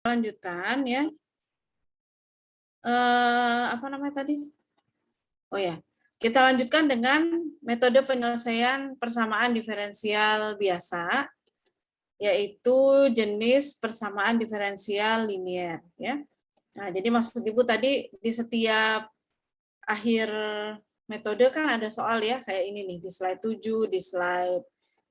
Lanjutkan ya. Apa namanya tadi? Oh ya, kita lanjutkan dengan metode penyelesaian persamaan diferensial biasa, yaitu jenis persamaan diferensial linear ya. Nah, jadi maksud Ibu tadi di setiap akhir metode kan ada soal ya, kayak ini nih, di slide 7, di slide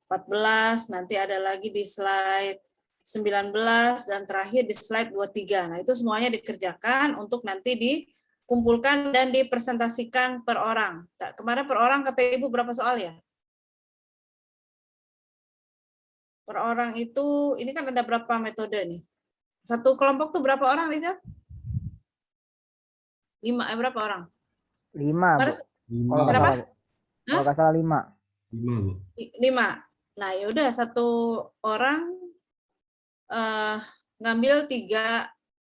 14, nanti ada lagi di slide 19, dan terakhir di slide 23. Nah, itu semuanya dikerjakan untuk nanti dikumpulkan dan dipresentasikan per orang. Kemarin per orang kata Ibu berapa soal ya? Per orang itu, ini kan ada berapa metode nih? Satu kelompok tuh berapa orang, Rizal? 5, berapa orang? 5, Bu. Kalau nggak Berapa? salah, Bu. Kalau nggak salah 5. 5, Bu. 5. Nah, ya udah satu orang ngambil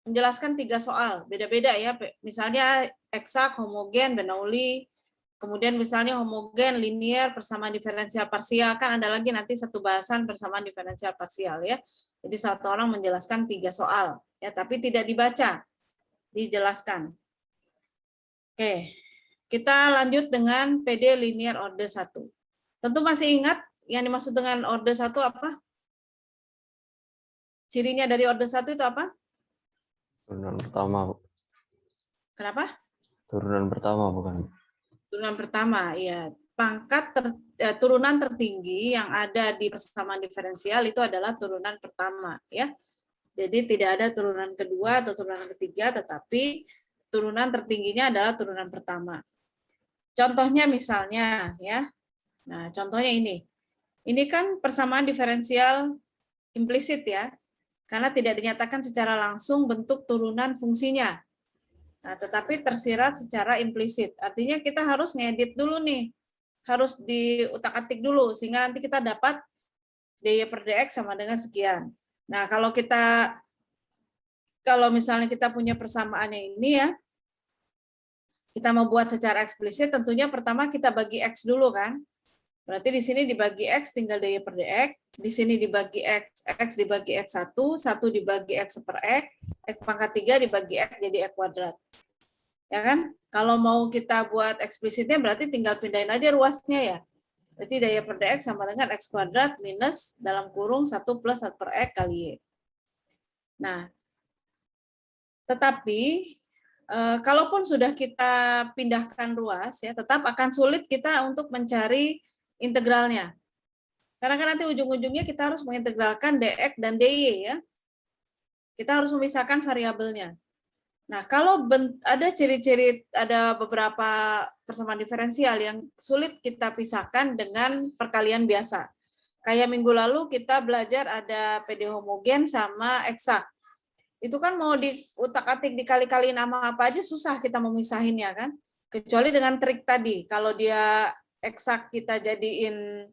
menjelaskan 3 soal, beda-beda ya. Misalnya eksak, homogen, Bernoulli, kemudian misalnya homogen, linear, persamaan diferensial parsial, kan ada lagi nanti satu bahasan persamaan diferensial parsial ya. Jadi satu orang menjelaskan 3 soal ya, tapi tidak dibaca, dijelaskan. Oke, kita lanjut dengan PD linear order 1. Tentu masih ingat yang dimaksud dengan order 1 apa? Cirinya dari order 1 itu apa? Turunan pertama, Bu. Kenapa? Turunan pertama, bukan? Turunan pertama, ya. Turunan tertinggi yang ada di persamaan diferensial itu adalah turunan pertama, ya. Jadi tidak ada turunan kedua atau turunan ketiga, tetapi turunan tertingginya adalah turunan pertama. Contohnya misalnya, ya. Nah, contohnya ini. Ini kan persamaan diferensial implisit ya, karena tidak dinyatakan secara langsung bentuk turunan fungsinya. Nah, tetapi tersirat secara implisit. Artinya kita harus ngedit dulu nih. Harus diutak-atik dulu, sehingga nanti kita dapat dy per dx sama dengan sekian. Nah, kalau misalnya kita punya persamaannya ini ya, kita mau buat secara eksplisit, tentunya pertama kita bagi x dulu kan. Berarti di sini dibagi x tinggal dy per dx, di sini dibagi x dibagi x1, 1 dibagi x per x pangkat 3 dibagi x jadi x kuadrat. Ya kan? Kalau mau kita buat eksplisitnya berarti tinggal pindahin aja ruasnya ya. Berarti dy per dx sama dengan x kuadrat minus dalam kurung 1 plus 1 per x kali y. Nah, tetapi kalaupun sudah kita pindahkan ruas ya, tetap akan sulit kita untuk mencari integralnya. Karena kan nanti ujung-ujungnya kita harus mengintegralkan dx dan dy ya. Kita harus memisahkan variabelnya. Nah, kalau ada ciri-ciri, ada beberapa persamaan diferensial yang sulit kita pisahkan dengan perkalian biasa. Kayak minggu lalu kita belajar ada PD homogen sama eksak. Itu kan mau diutak-atik dikali-kaliin sama apa aja susah kita memisahinnya kan. Kecuali dengan trik tadi. Kalau dia eksak kita jadiin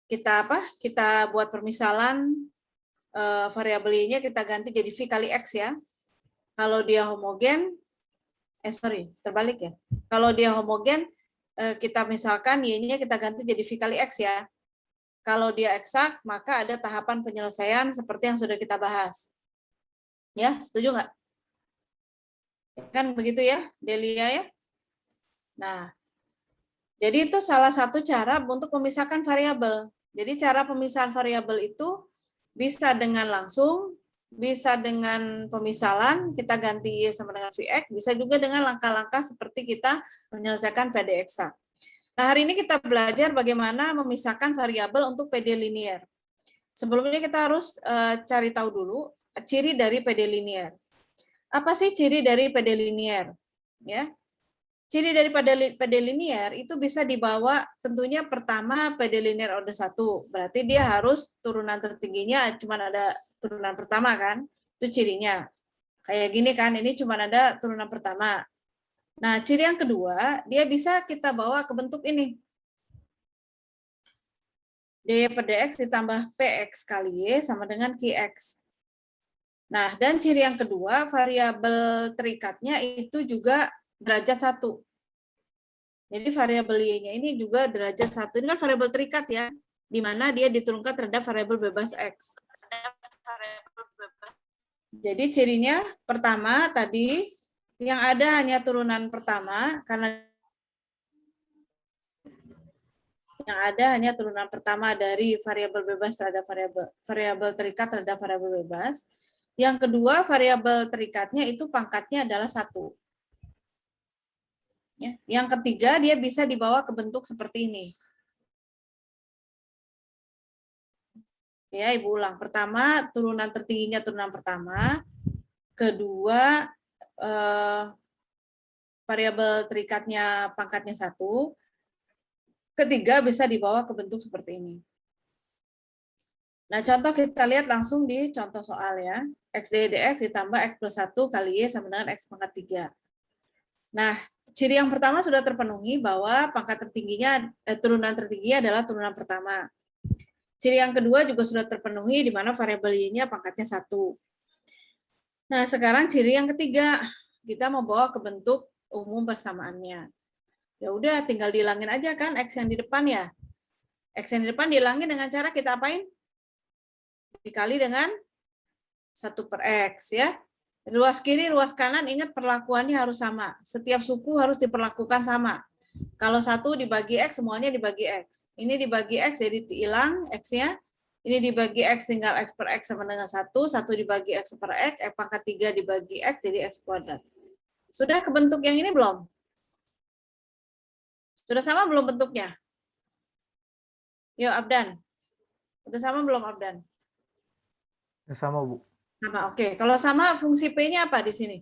kita buat permisalan variabel y-nya kita ganti jadi v kali x ya. Kalau dia homogen terbalik ya. Kalau dia homogen kita misalkan y-nya kita ganti jadi v kali x ya. Kalau dia eksak maka ada tahapan penyelesaian seperti yang sudah kita bahas. Ya, setuju nggak? Kan begitu ya, Delia ya. Nah, jadi itu salah satu cara untuk memisahkan variabel. Jadi cara pemisahan variabel itu bisa dengan langsung, bisa dengan pemisalan, kita ganti Y sama dengan Vx, bisa juga dengan langkah-langkah seperti kita menyelesaikan PD eksak. Nah, hari ini kita belajar bagaimana memisahkan variabel untuk PD linear. Sebelumnya kita harus cari tahu dulu ciri dari PD linear. Apa sih ciri dari PD linear? Ya. Ciri dari PD linear itu bisa dibawa tentunya pertama PD linear order 1. Berarti dia harus turunan tertingginya cuma ada turunan pertama kan? Itu cirinya. Kayak gini kan, ini cuma ada turunan pertama. Nah, ciri yang kedua, dia bisa kita bawa ke bentuk ini. dy per dx ditambah px kali y sama dengan qx. Nah, dan ciri yang kedua, variabel terikatnya itu juga derajat 1. Jadi variabel y-nya ini juga derajat 1. Ini kan variabel terikat ya, di mana dia diturunkan terhadap variabel bebas x. Jadi cirinya pertama tadi yang ada hanya turunan pertama, karena yang ada hanya turunan pertama dari variabel bebas terhadap variabel terikat terhadap variabel bebas. Yang kedua, variabel terikatnya itu pangkatnya adalah 1. Ya. Yang ketiga, dia bisa dibawa ke bentuk seperti ini. Ya, Ibu ulang. Pertama, turunan tertingginya turunan pertama. Kedua, variabel terikatnya pangkatnya 1. Ketiga, bisa dibawa ke bentuk seperti ini. Nah, contoh kita lihat langsung di contoh soal ya. X dx ditambah X plus 1 kali Y sama dengan X pangkat 3. Nah, ciri yang pertama sudah terpenuhi bahwa pangkat tertingginya, turunan tertingginya adalah turunan pertama. Ciri yang kedua juga sudah terpenuhi di mana variabel Y-nya pangkatnya 1. Nah, sekarang ciri yang ketiga, kita mau bawa ke bentuk umum persamaannya. Ya udah, tinggal dihilangin aja kan X yang di depan ya. X yang di depan dihilangin dengan cara kita apain? Dikali dengan 1 per X ya. Ruas kiri, ruas kanan, ingat perlakuannya harus sama. Setiap suku harus diperlakukan sama. Kalau 1 dibagi X, semuanya dibagi X. Ini dibagi X, jadi hilang X-nya. Ini dibagi X, tinggal X per X sama dengan 1. 1 dibagi X per X, X pangkat 3 dibagi X, jadi X kuadrat. Sudah kebentuk yang ini belum? Sudah sama belum bentuknya? Yuk, Abdan. Sudah sama belum, Abdan? Sudah sama, Bu. Sama, oke. Kalau sama, fungsi P-nya apa di sini?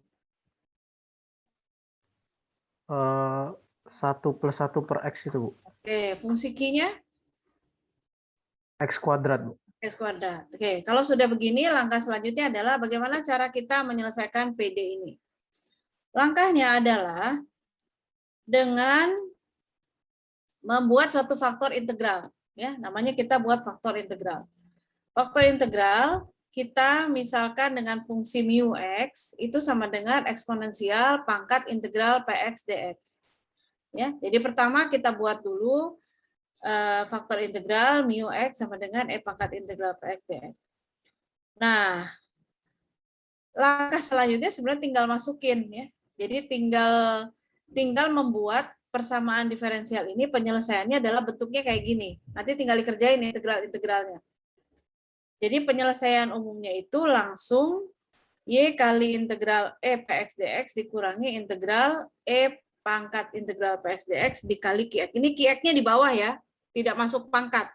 1 plus 1 per X itu, Bu. Oke, fungsi Q-nya? X kuadrat, Bu. X kuadrat. Oke, kalau sudah begini, langkah selanjutnya adalah bagaimana cara kita menyelesaikan PD ini. Langkahnya adalah dengan membuat suatu faktor integral. Ya, namanya kita buat faktor integral. Faktor integral kita misalkan dengan fungsi mu x itu sama dengan eksponensial pangkat integral px dx. Ya, jadi pertama kita buat dulu faktor integral mu x sama dengan e pangkat integral px dx. Nah, langkah selanjutnya sebenarnya tinggal masukin ya. Jadi tinggal membuat persamaan diferensial ini penyelesaiannya adalah bentuknya kayak gini. Nanti tinggal dikerjain integral-integralnya. Jadi penyelesaian umumnya itu langsung Y kali integral E px dx dikurangi integral E pangkat integral px dx dikali Qx. Ini Qx-nya di bawah ya, tidak masuk pangkat.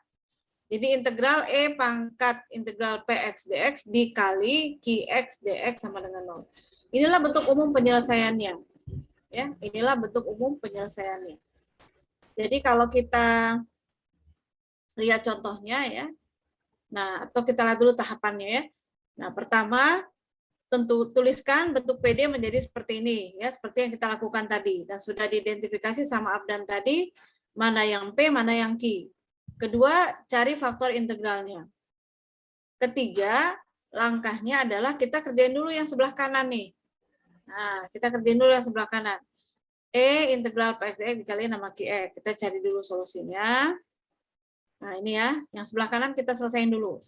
Jadi integral E pangkat integral px dx dikali Qx dx sama dengan 0. Inilah bentuk umum penyelesaiannya. Ya, inilah bentuk umum penyelesaiannya. Jadi kalau kita lihat contohnya ya. Nah, atau kita lihat dulu tahapannya ya. Nah, pertama tentu tuliskan bentuk PD menjadi seperti ini ya, seperti yang kita lakukan tadi dan sudah diidentifikasi sama Abdan tadi mana yang P, mana yang Q. Kedua, cari faktor integralnya. Ketiga, langkahnya adalah kita kerjain dulu yang sebelah kanan nih. Nah, kita kerjain dulu yang sebelah kanan. E integral px dx dikali nama Qx. Kita cari dulu solusinya. Nah, ini ya, yang sebelah kanan kita selesaiin dulu.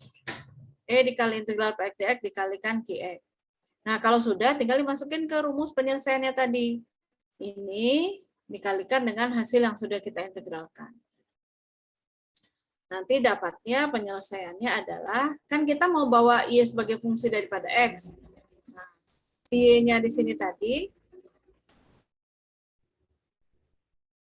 E dikali integral px dx dikalikan Qx. Nah, kalau sudah, tinggal dimasukin ke rumus penyelesaiannya tadi. Ini dikalikan dengan hasil yang sudah kita integralkan. Nanti dapatnya penyelesaiannya adalah, kan kita mau bawa Y sebagai fungsi daripada X. Nah, Y-nya di sini tadi,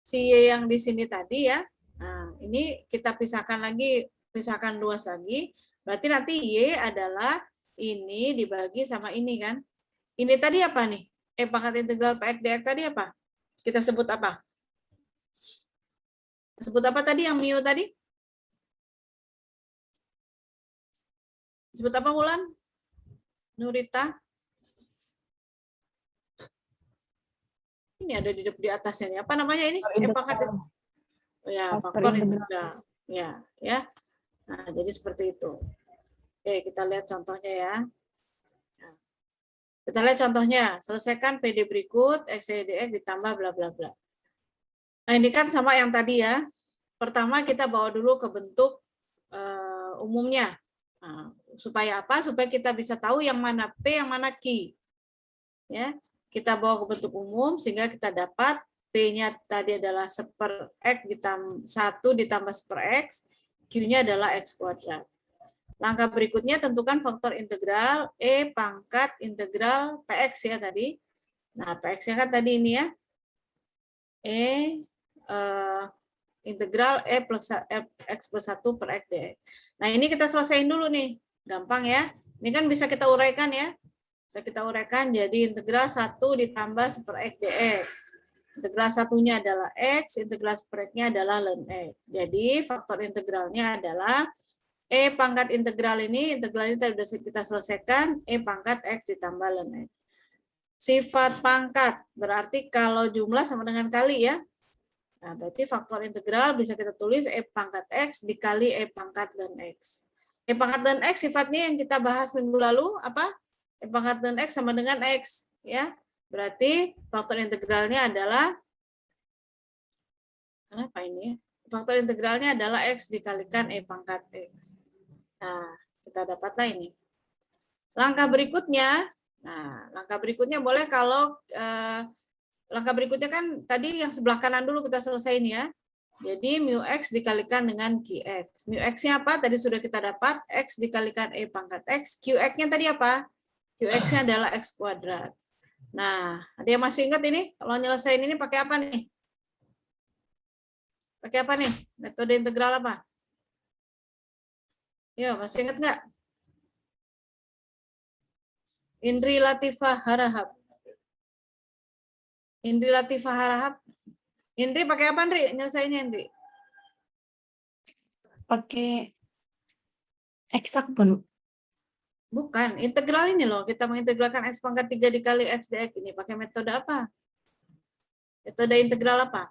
si Y yang di sini tadi ya, nah, ini kita pisahkan lagi, pisahkan luas lagi. Berarti nanti Y adalah ini dibagi sama ini kan. Ini tadi apa nih? E pangkat integral px dx tadi apa? Kita sebut apa? Sebut apa tadi yang mu tadi? Sebut apa Wulan? Nurita? Ini ada di atasnya nih. Apa namanya ini? E pangkat. Oh ya, faktor integral. Ya, ya. Nah, jadi seperti itu. Oke, kita lihat contohnya ya. Nah, kita lihat contohnya. Selesaikan PD berikut, X, Y, dx ditambah bla bla bla. Nah, ini kan sama yang tadi ya. Pertama kita bawa dulu ke bentuk umumnya. Nah, Supaya apa? Supaya kita bisa tahu yang mana P, yang mana Q. Ya, kita bawa ke bentuk umum sehingga kita dapat P-nya tadi adalah 1/X ditambah 1 ditambah 1/X, Q-nya adalah X kuadrat. Langkah berikutnya tentukan faktor integral E pangkat integral PX ya tadi. Nah, PX-nya kan tadi ini ya. Integral E plus X plus 1 per X dx. Nah, ini kita selesaiin dulu nih. Gampang ya. Ini kan bisa kita uraikan ya. Bisa kita uraikan jadi integral 1 ditambah 1/X dx. Integral satunya adalah X, integral 1/X-nya adalah ln X. Jadi faktor integralnya adalah E pangkat integral ini tadi sudah kita selesaikan, E pangkat X ditambah ln X. Sifat pangkat, berarti kalau jumlah sama dengan kali ya. Nah, berarti faktor integral bisa kita tulis E pangkat X dikali E pangkat ln X. E pangkat ln X sifatnya yang kita bahas minggu lalu, apa? E pangkat ln X sama dengan X. Ya, berarti faktor integralnya adalah, kenapa ini? Faktor integralnya adalah X dikalikan E pangkat X. Nah, kita dapatlah ini. Langkah berikutnya boleh kalau langkah berikutnya kan tadi yang sebelah kanan dulu kita selesaiin ya. Jadi mu X dikalikan dengan Qx. Mu X-nya apa? Tadi sudah kita dapat X dikalikan E pangkat X. Qx-nya tadi apa? Qx-nya adalah X kuadrat. Nah, ada yang masih ingat ini? Kalau nyelesain ini pakai apa nih? Pakai apa nih? Metode integral apa? Ya, masih ingat nggak? Indri Latifah Harahap. Indri Latifah Harahap. Indri pakai apa, Indri? Nyelesainnya, Indri. Pakai eksak, Bu. Bukan, integral ini loh. Kita mengintegralkan X pangkat 3 dikali X dx ini. Pakai metode apa? Metode integral apa?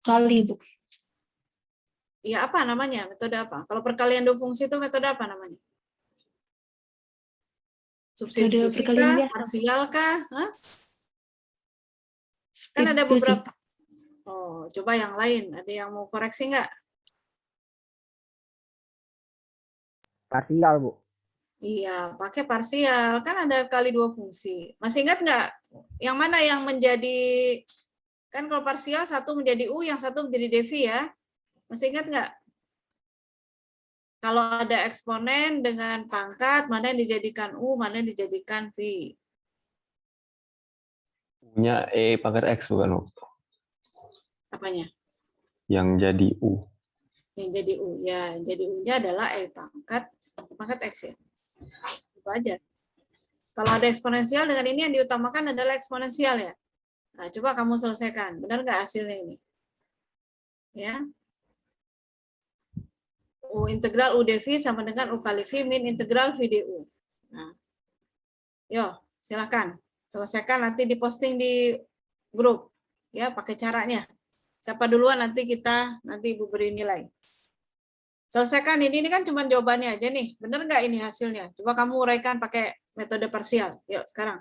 Kali, Bu. Iya, apa namanya? Metode apa? Kalau perkalian dua fungsi itu metode apa namanya? Substitusi perkalian kah? biasa. Parsial kah? Hah? Kan ada Substitusi. beberapa. Oh, coba yang lain. Ada yang mau koreksi nggak? Parsial, Bu. Iya, pakai parsial. Kan ada kali dua fungsi. Masih ingat nggak? Yang mana yang menjadi, kan kalau parsial satu menjadi U, yang satu menjadi dv ya. Masih ingat nggak? Kalau ada eksponen dengan pangkat, mana yang dijadikan U, mana yang dijadikan V. U-nya E pangkat X bukan, Bu? Apanya? Yang jadi U. Yang jadi U. Ya, yang jadi U-nya adalah E pangkat X ya. Itu aja. Kalau ada eksponensial dengan ini yang diutamakan adalah eksponensial ya. Nah, coba kamu selesaikan. Benar nggak hasilnya ini? Ya. U integral U dv sama dengan U kali V min integral V du. Nah, yo, silakan. Selesaikan nanti diposting di grup. Ya, pakai caranya. Siapa duluan nanti Ibu beri nilai. Selesaikan ini kan cuma jawabannya aja nih. Benar nggak ini hasilnya? Coba kamu uraikan pakai metode parsial. Yuk, sekarang.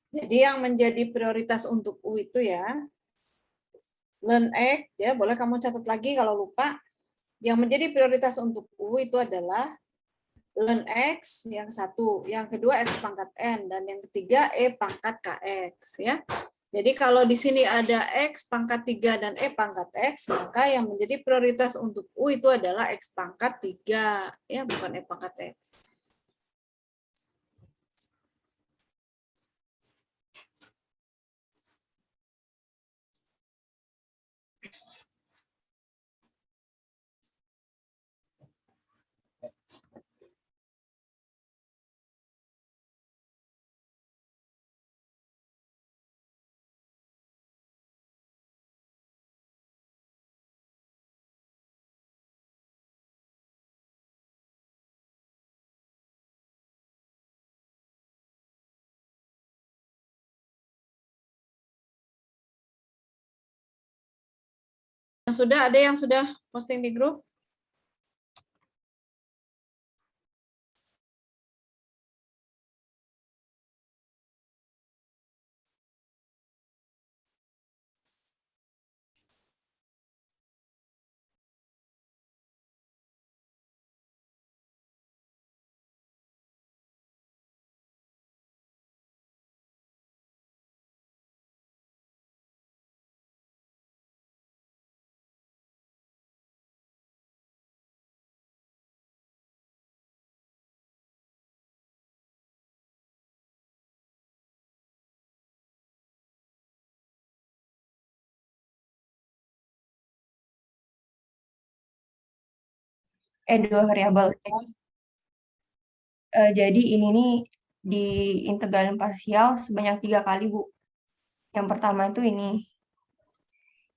Jadi yang menjadi prioritas untuk U itu ya, learn X, ya boleh kamu catat lagi kalau lupa. Yang menjadi prioritas untuk U itu adalah learn X yang satu, yang kedua X pangkat N, dan yang ketiga E pangkat KX. Ya. Jadi kalau di sini ada X pangkat 3 dan E pangkat X, maka yang menjadi prioritas untuk U itu adalah X pangkat 3, ya bukan E pangkat X. Sudah ada yang sudah posting di grup? Dua variabel. Jadi ini nih diintegralin parsial sebanyak 3 kali, Bu. Yang pertama itu ini.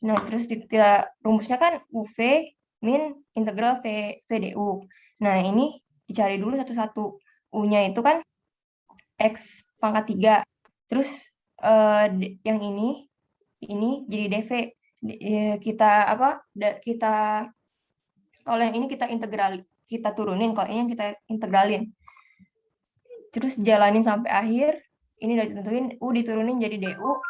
Nah, terus rumusnya kan UV min integral VDU. Nah, ini dicari dulu satu-satu. U-nya itu kan X pangkat 3. Terus yang ini jadi DV. Kita kalau yang ini kita turunin, kalau ini yang kita integralin. Terus jalanin sampai akhir, ini udah ditentuin, U diturunin jadi DU,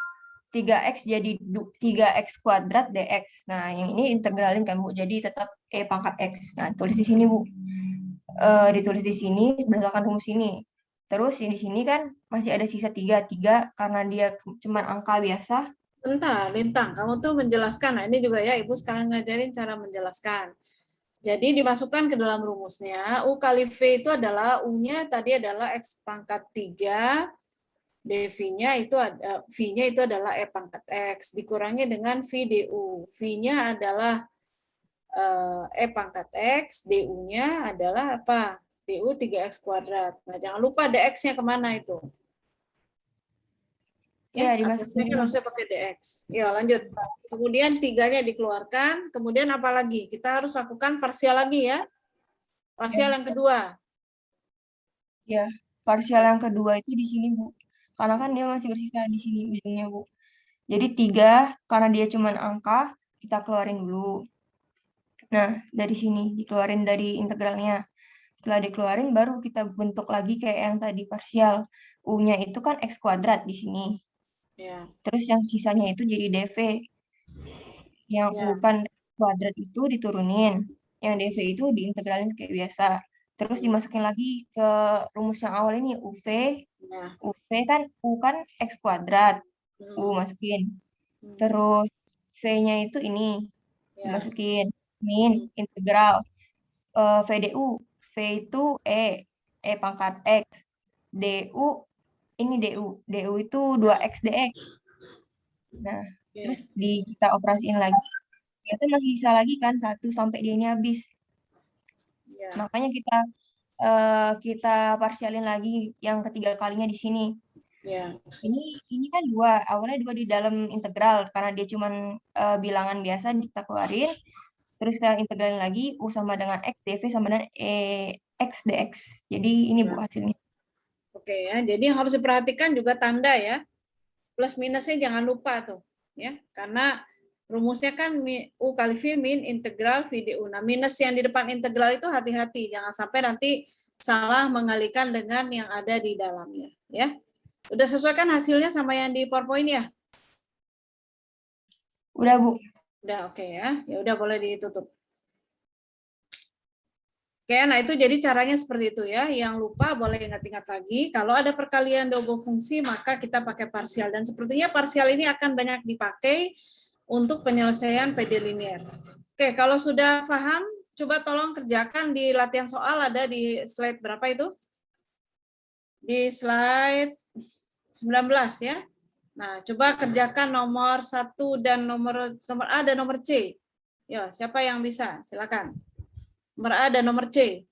3X jadi 3X kuadrat DX. Nah, yang ini integralin kan, Bu, jadi tetap E pangkat X. Nah, tulis di sini, Bu. Ditulis di sini berdasarkan rumus ini. Terus di sini kan masih ada sisa 3 karena dia cuma angka biasa. Bentar, Lintang, kamu tuh menjelaskan. Nah, ini juga ya, Ibu sekarang ngajarin cara menjelaskan. Jadi dimasukkan ke dalam rumusnya, U kali V itu adalah, U-nya tadi adalah X pangkat 3, dV-nya itu V-nya itu adalah E pangkat X, dikurangi dengan V DU. V-nya adalah E pangkat X, DU-nya adalah apa? DU 3X kuadrat. Nah, jangan lupa DX-nya kemana itu? Ya, atasnya dimasukin. kan harusnya pakai DX. Ya, lanjut. Kemudian 3-nya dikeluarkan, kemudian apa lagi? Kita harus lakukan parsial lagi ya. Parsial yang kedua. Ya, parsial yang kedua itu di sini, Bu. Karena kan dia masih bersisa di sini ujungnya, Bu. Jadi 3, karena dia cuma angka, kita keluarin dulu. Nah, dari sini, dikeluarin dari integralnya. Setelah dikeluarin, baru kita bentuk lagi kayak yang tadi parsial. U-nya itu kan X kuadrat di sini. Ya. Terus yang sisanya itu jadi DV. Yang Ya. U kan kuadrat itu diturunin. Yang DV itu diintegralin kayak biasa. Terus dimasukin lagi ke rumus yang awal ini, UV. Ya. UV kan, U kan X kuadrat. U masukin. Terus V-nya itu ini. Dimasukin. Min, integral. VDU. V itu E pangkat X. DU, ini DU. DU itu 2X DX. Nah, terus kita operasiin lagi. Itu masih sisa lagi kan 1 sampai dia ini habis. Makanya kita parsialin lagi yang ketiga kalinya di sini. Ini kan 2, awalnya 2 di dalam integral karena dia cuma bilangan biasa kita keluarin. Terus kita integralin lagi U sama dengan X, DV sama dengan X dx. Jadi ini, Bu, hasilnya. Oke ya, jadi yang harus diperhatikan juga tanda ya. Plus minusnya jangan lupa tuh, ya. Karena rumusnya kan U kali V min integral V DU. Nah, minus yang di depan integral itu hati-hati, jangan sampai nanti salah mengalihkan dengan yang ada di dalamnya, ya. Udah sesuaikan hasilnya sama yang di PowerPoint ya? Udah, Bu. Udah, oke ya. Ya udah boleh ditutup. Oke, nah itu jadi caranya seperti itu ya. Yang lupa boleh ingat-ingat lagi. Kalau ada perkalian double fungsi, maka kita pakai parsial. Dan sepertinya parsial ini akan banyak dipakai untuk penyelesaian PD linear. Oke, kalau sudah paham, coba tolong kerjakan di latihan soal, ada di slide berapa itu? Di slide 19 ya. Nah, coba kerjakan nomor 1 dan nomor A dan nomor C. Ya, siapa yang bisa? Silakan. Nomor A dan nomor C.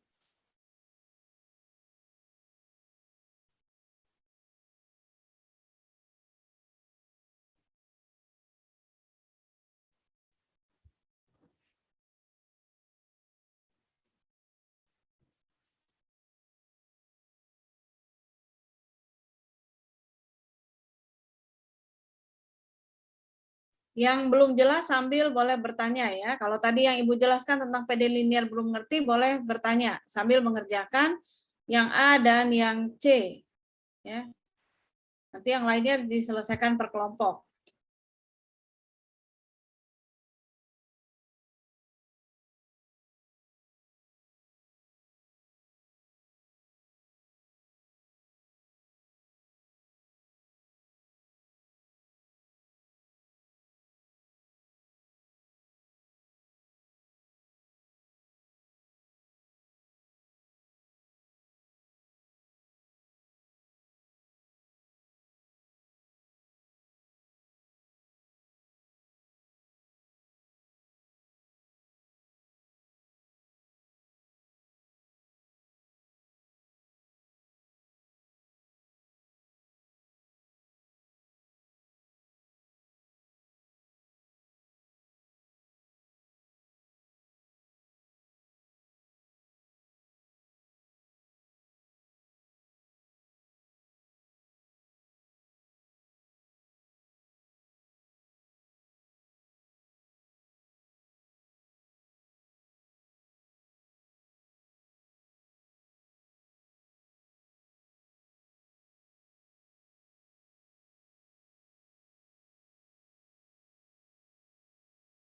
Yang belum jelas sambil boleh bertanya ya. Kalau tadi yang Ibu jelaskan tentang PD linear belum ngerti, boleh bertanya sambil mengerjakan yang A dan yang C. Ya. Nanti yang lainnya diselesaikan per kelompok.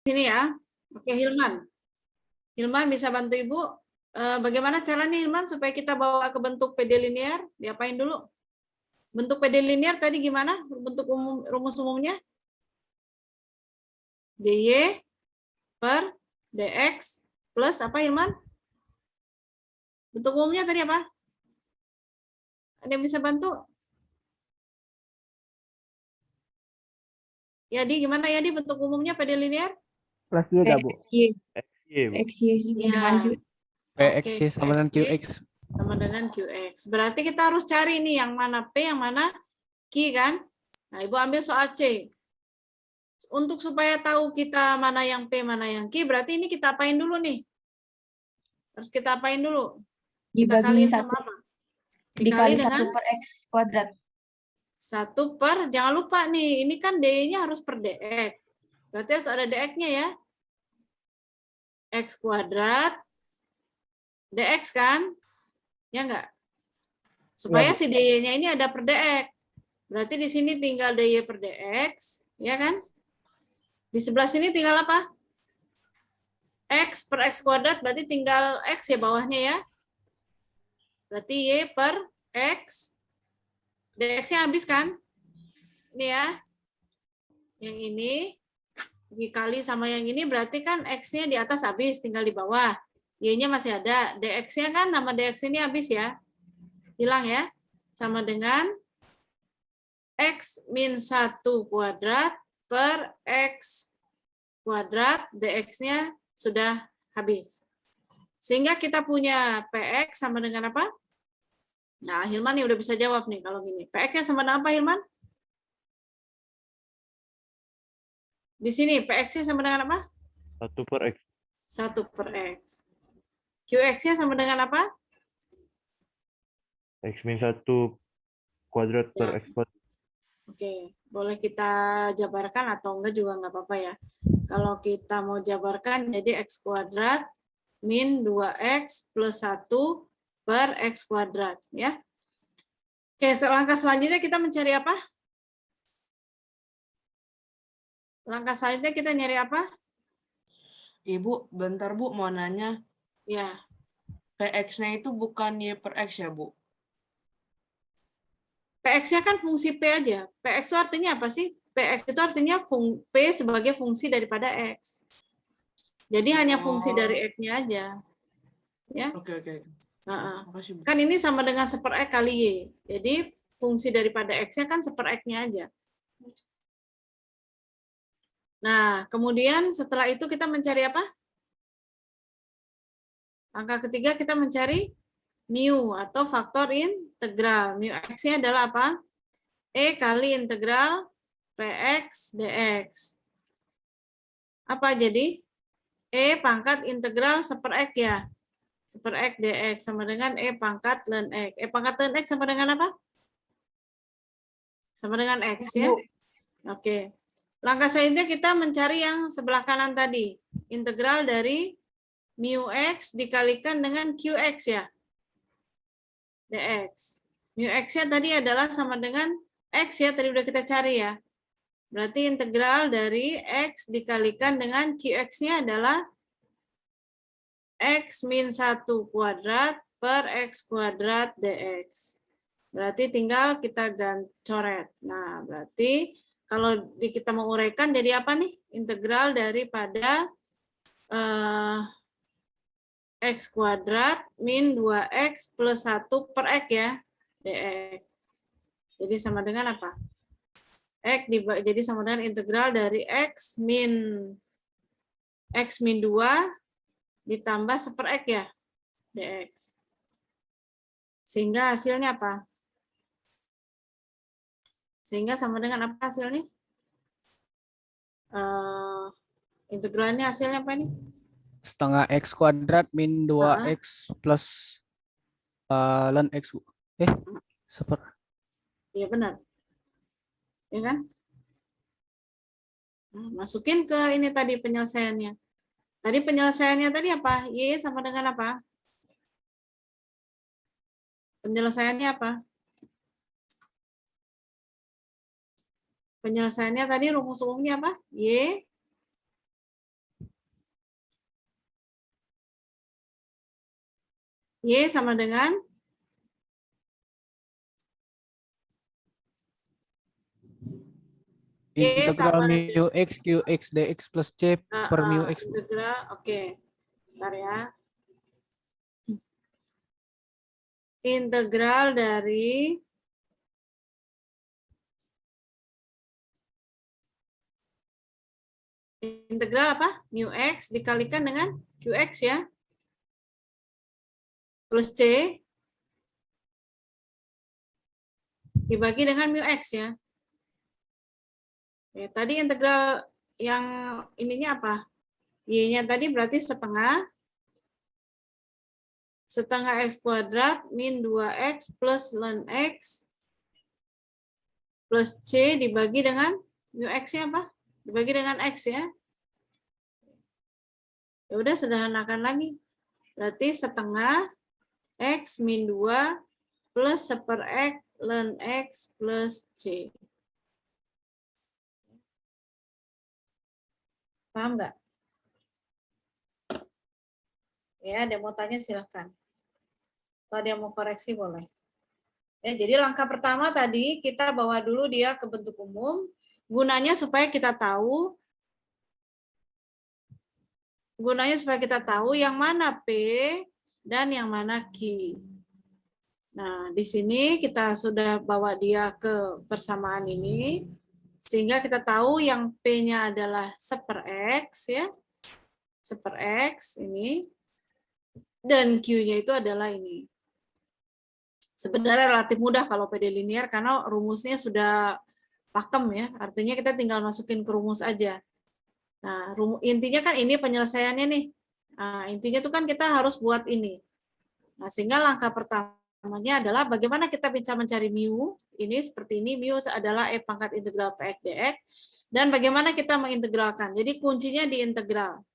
Sini ya. Oke, Hilman. Hilman bisa bantu Ibu. Bagaimana caranya Hilman supaya kita bawa ke bentuk PD linear? Diapain dulu? Bentuk PD linear tadi gimana? Bentuk rumus umumnya? DY per DX plus apa Hilman? Bentuk umumnya tadi apa? Ada yang bisa bantu? Yadi, gimana Yadi bentuk umumnya PD linear? Plus Y gak, Bu? PXY. XY, Bu. PXY sama Ya. dengan Q. PXY sama dengan QX. Sama dengan QX. Berarti kita harus cari nih yang mana P, yang mana Q kan? Nah, Ibu ambil soal C. Untuk supaya tahu kita mana yang P, mana yang Q, berarti ini kita apain dulu nih? Harus kita apain dulu? Kita Dibagi kaliin satu. sama apa? Dikali Dikali 1 dengan per X kuadrat. 1 per, jangan lupa nih, ini kan D-nya harus per DX. Berarti harus ada DX-nya ya. X kuadrat, DX kan? Ya enggak? Supaya Ya, Bu. si DY-nya ini ada per DX. Berarti di sini tinggal DY per DX, ya kan? Di sebelah sini tinggal apa? X per X kuadrat, berarti tinggal X ya bawahnya ya. Berarti Y per X. DX-nya habis kan? Ini ya. Yang ini dikali sama yang ini berarti kan X-nya di atas habis, tinggal di bawah. Y-nya masih ada. DX-nya kan, nama DX ini habis ya. Hilang ya. Sama dengan X min 1 kuadrat per X kuadrat, DX-nya sudah habis. Sehingga kita punya PX sama dengan apa? Nah, Hilman nih udah bisa jawab nih kalau gini. PX-nya sama dengan apa, Hilman? Di sini PX-nya sama dengan apa? 1 per X. 1 per X. QX-nya sama dengan apa? X min 1 kuadrat per Ya. X kuadrat. Oke, boleh kita jabarkan atau enggak juga enggak apa-apa ya. Kalau kita mau jabarkan jadi X kuadrat min 2X plus 1 per X kuadrat ya. Oke, langkah selanjutnya kita mencari apa? Langkah selanjutnya kita nyari apa? Ibu, bentar Bu, mau nanya. Ya, PX-nya itu bukan Y per X ya, Bu? PX-nya kan fungsi P aja. PX itu artinya apa sih? PX itu artinya P sebagai fungsi daripada X. Jadi hanya fungsi dari X-nya aja. Ya. Oke. Makasih, Bu. Kan ini sama dengan 1/X kali Y. Jadi fungsi daripada X-nya kan 1/X-nya aja. Nah, kemudian setelah itu kita mencari apa? Langkah ketiga kita mencari mu atau faktor integral. Mu X-nya adalah apa? E kali integral Px dx. Apa jadi? E pangkat integral 1/X ya. 1/X dx sama dengan E pangkat ln X. E pangkat ln X sama dengan apa? Sama dengan X ya. Oke. Langkah selanjutnya kita mencari yang sebelah kanan tadi. Integral dari mu X dikalikan dengan Qx ya. dx. Mu X-nya tadi adalah sama dengan X ya, tadi udah kita cari ya. Berarti integral dari X dikalikan dengan Qx-nya adalah X min 1 kuadrat per X kuadrat dx. Berarti tinggal kita coret. Nah, berarti kalau kita mau uraikan jadi apa nih? Integral daripada X kuadrat min 2X plus 1 per X ya, dx. Jadi sama dengan apa? Jadi sama dengan integral dari X min 2 ditambah 1/X ya, dx. Sehingga hasilnya apa? Sehingga sama dengan apa hasilnya? Integralnya hasilnya apa ini? Setengah X kuadrat min 2X plus ln X, Bu. Iya benar. Ya kan? Nah, masukin ke ini tadi penyelesaiannya. Tadi penyelesaiannya tadi apa? Y sama dengan apa? Penyelesaiannya apa? Penyelesaiannya tadi rumus umumnya apa? Y sama dengan integral mu X Qx dx plus C per mu X. Integral, oke. Bentar ya. Integral dari integral apa? Mu X dikalikan dengan Qx ya. Plus C dibagi dengan mu X ya. Oke, tadi integral yang ininya apa? Y-nya tadi berarti setengah X kuadrat min 2X plus ln X plus C dibagi dengan mu X-nya apa? Dibagi dengan X ya. Ya udah sederhanakan lagi. Berarti setengah X min 2 plus 1/X ln X plus C. Paham nggak? Ya, ada mau tanya silahkan. Kalau dia mau koreksi boleh. Ya, jadi langkah pertama tadi kita bawa dulu dia ke bentuk umum. Gunanya supaya kita tahu yang mana P dan yang mana Q. Nah, di sini kita sudah bawa dia ke persamaan ini. Sehingga kita tahu yang P-nya adalah 1/X ya. 1/X ini. Dan Q-nya itu adalah ini. Sebenarnya relatif mudah kalau PD linear karena rumusnya sudah pakem ya. Artinya kita tinggal masukin ke rumus aja. Nah, intinya kan ini penyelesaiannya nih. Nah, intinya tuh kan kita harus buat ini. Nah, sehingga langkah pertamanya adalah bagaimana kita bisa mencari mu. Ini seperti ini, mu adalah E pangkat integral Px dx. Dan bagaimana kita mengintegralkan. Jadi kuncinya di integral.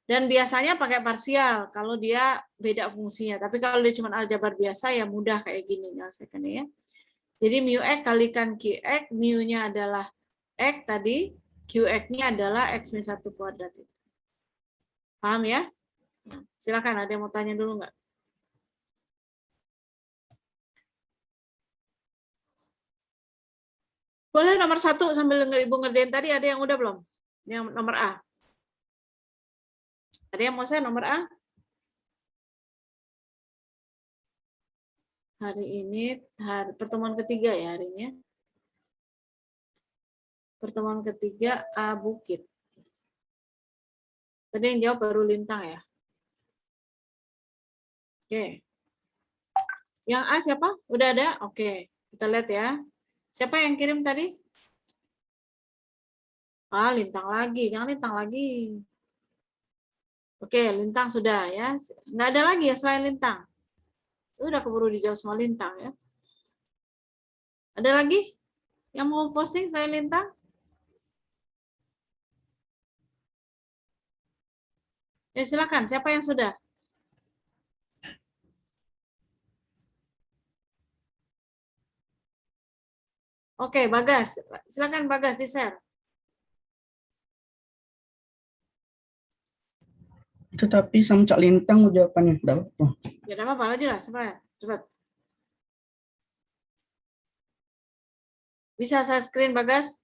Dan biasanya pakai parsial kalau dia beda fungsinya. Tapi kalau dia cuma aljabar biasa ya mudah kayak gini nyelesaikannya ya. Jadi mu X kalikan Qx, mu-nya adalah X tadi, Qx-nya adalah X min 1 kuadrat. Paham ya? Silakan, ada yang mau tanya dulu nggak? Boleh nomor 1 sambil Ibu ngerjain tadi, ada yang udah belum? Yang nomor A. Ada yang mau saya nomor A? Hari ini pertemuan ketiga ya hari ini. Pertemuan ketiga A Bukit. Tadi yang jawab baru Lintang ya. Oke. Yang A siapa? Udah ada? Oke. Kita lihat ya. Siapa yang kirim tadi? Ah, Lintang lagi. Jangan Lintang lagi. Oke, Lintang sudah ya. Nggak ada lagi ya selain Lintang. Udah keburu dijawab sama Lintang ya. Ada lagi yang mau posting selain Lintang? Ya silakan. Siapa yang sudah? Oke, Bagas. Silakan Bagas di-share. Itu tapi sama Cak Lintang jawabannya. Dapat. Ya, ada apa lagi lah. Cepat. Bisa saya screen, Bagas?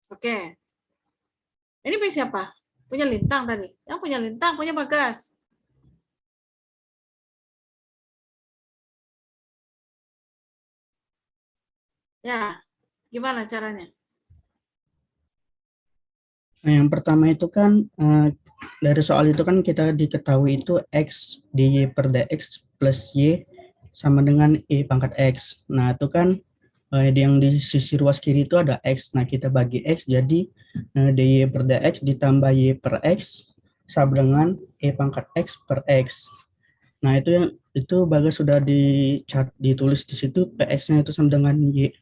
Oke. Ini punya siapa? Punya Lintang tadi. Yang punya Lintang, punya Bagas. Ya, gimana caranya? Nah, yang pertama itu kan dari soal itu kan kita diketahui itu X dy per dx plus Y sama dengan E pangkat X. Nah, itu kan yang di sisi ruas kiri itu ada X. Nah, kita bagi X jadi dy per dx ditambah Y per X sama dengan E pangkat X per X. Nah, itu Bagas sudah ditulis di situ Px-nya itu sama dengan Y.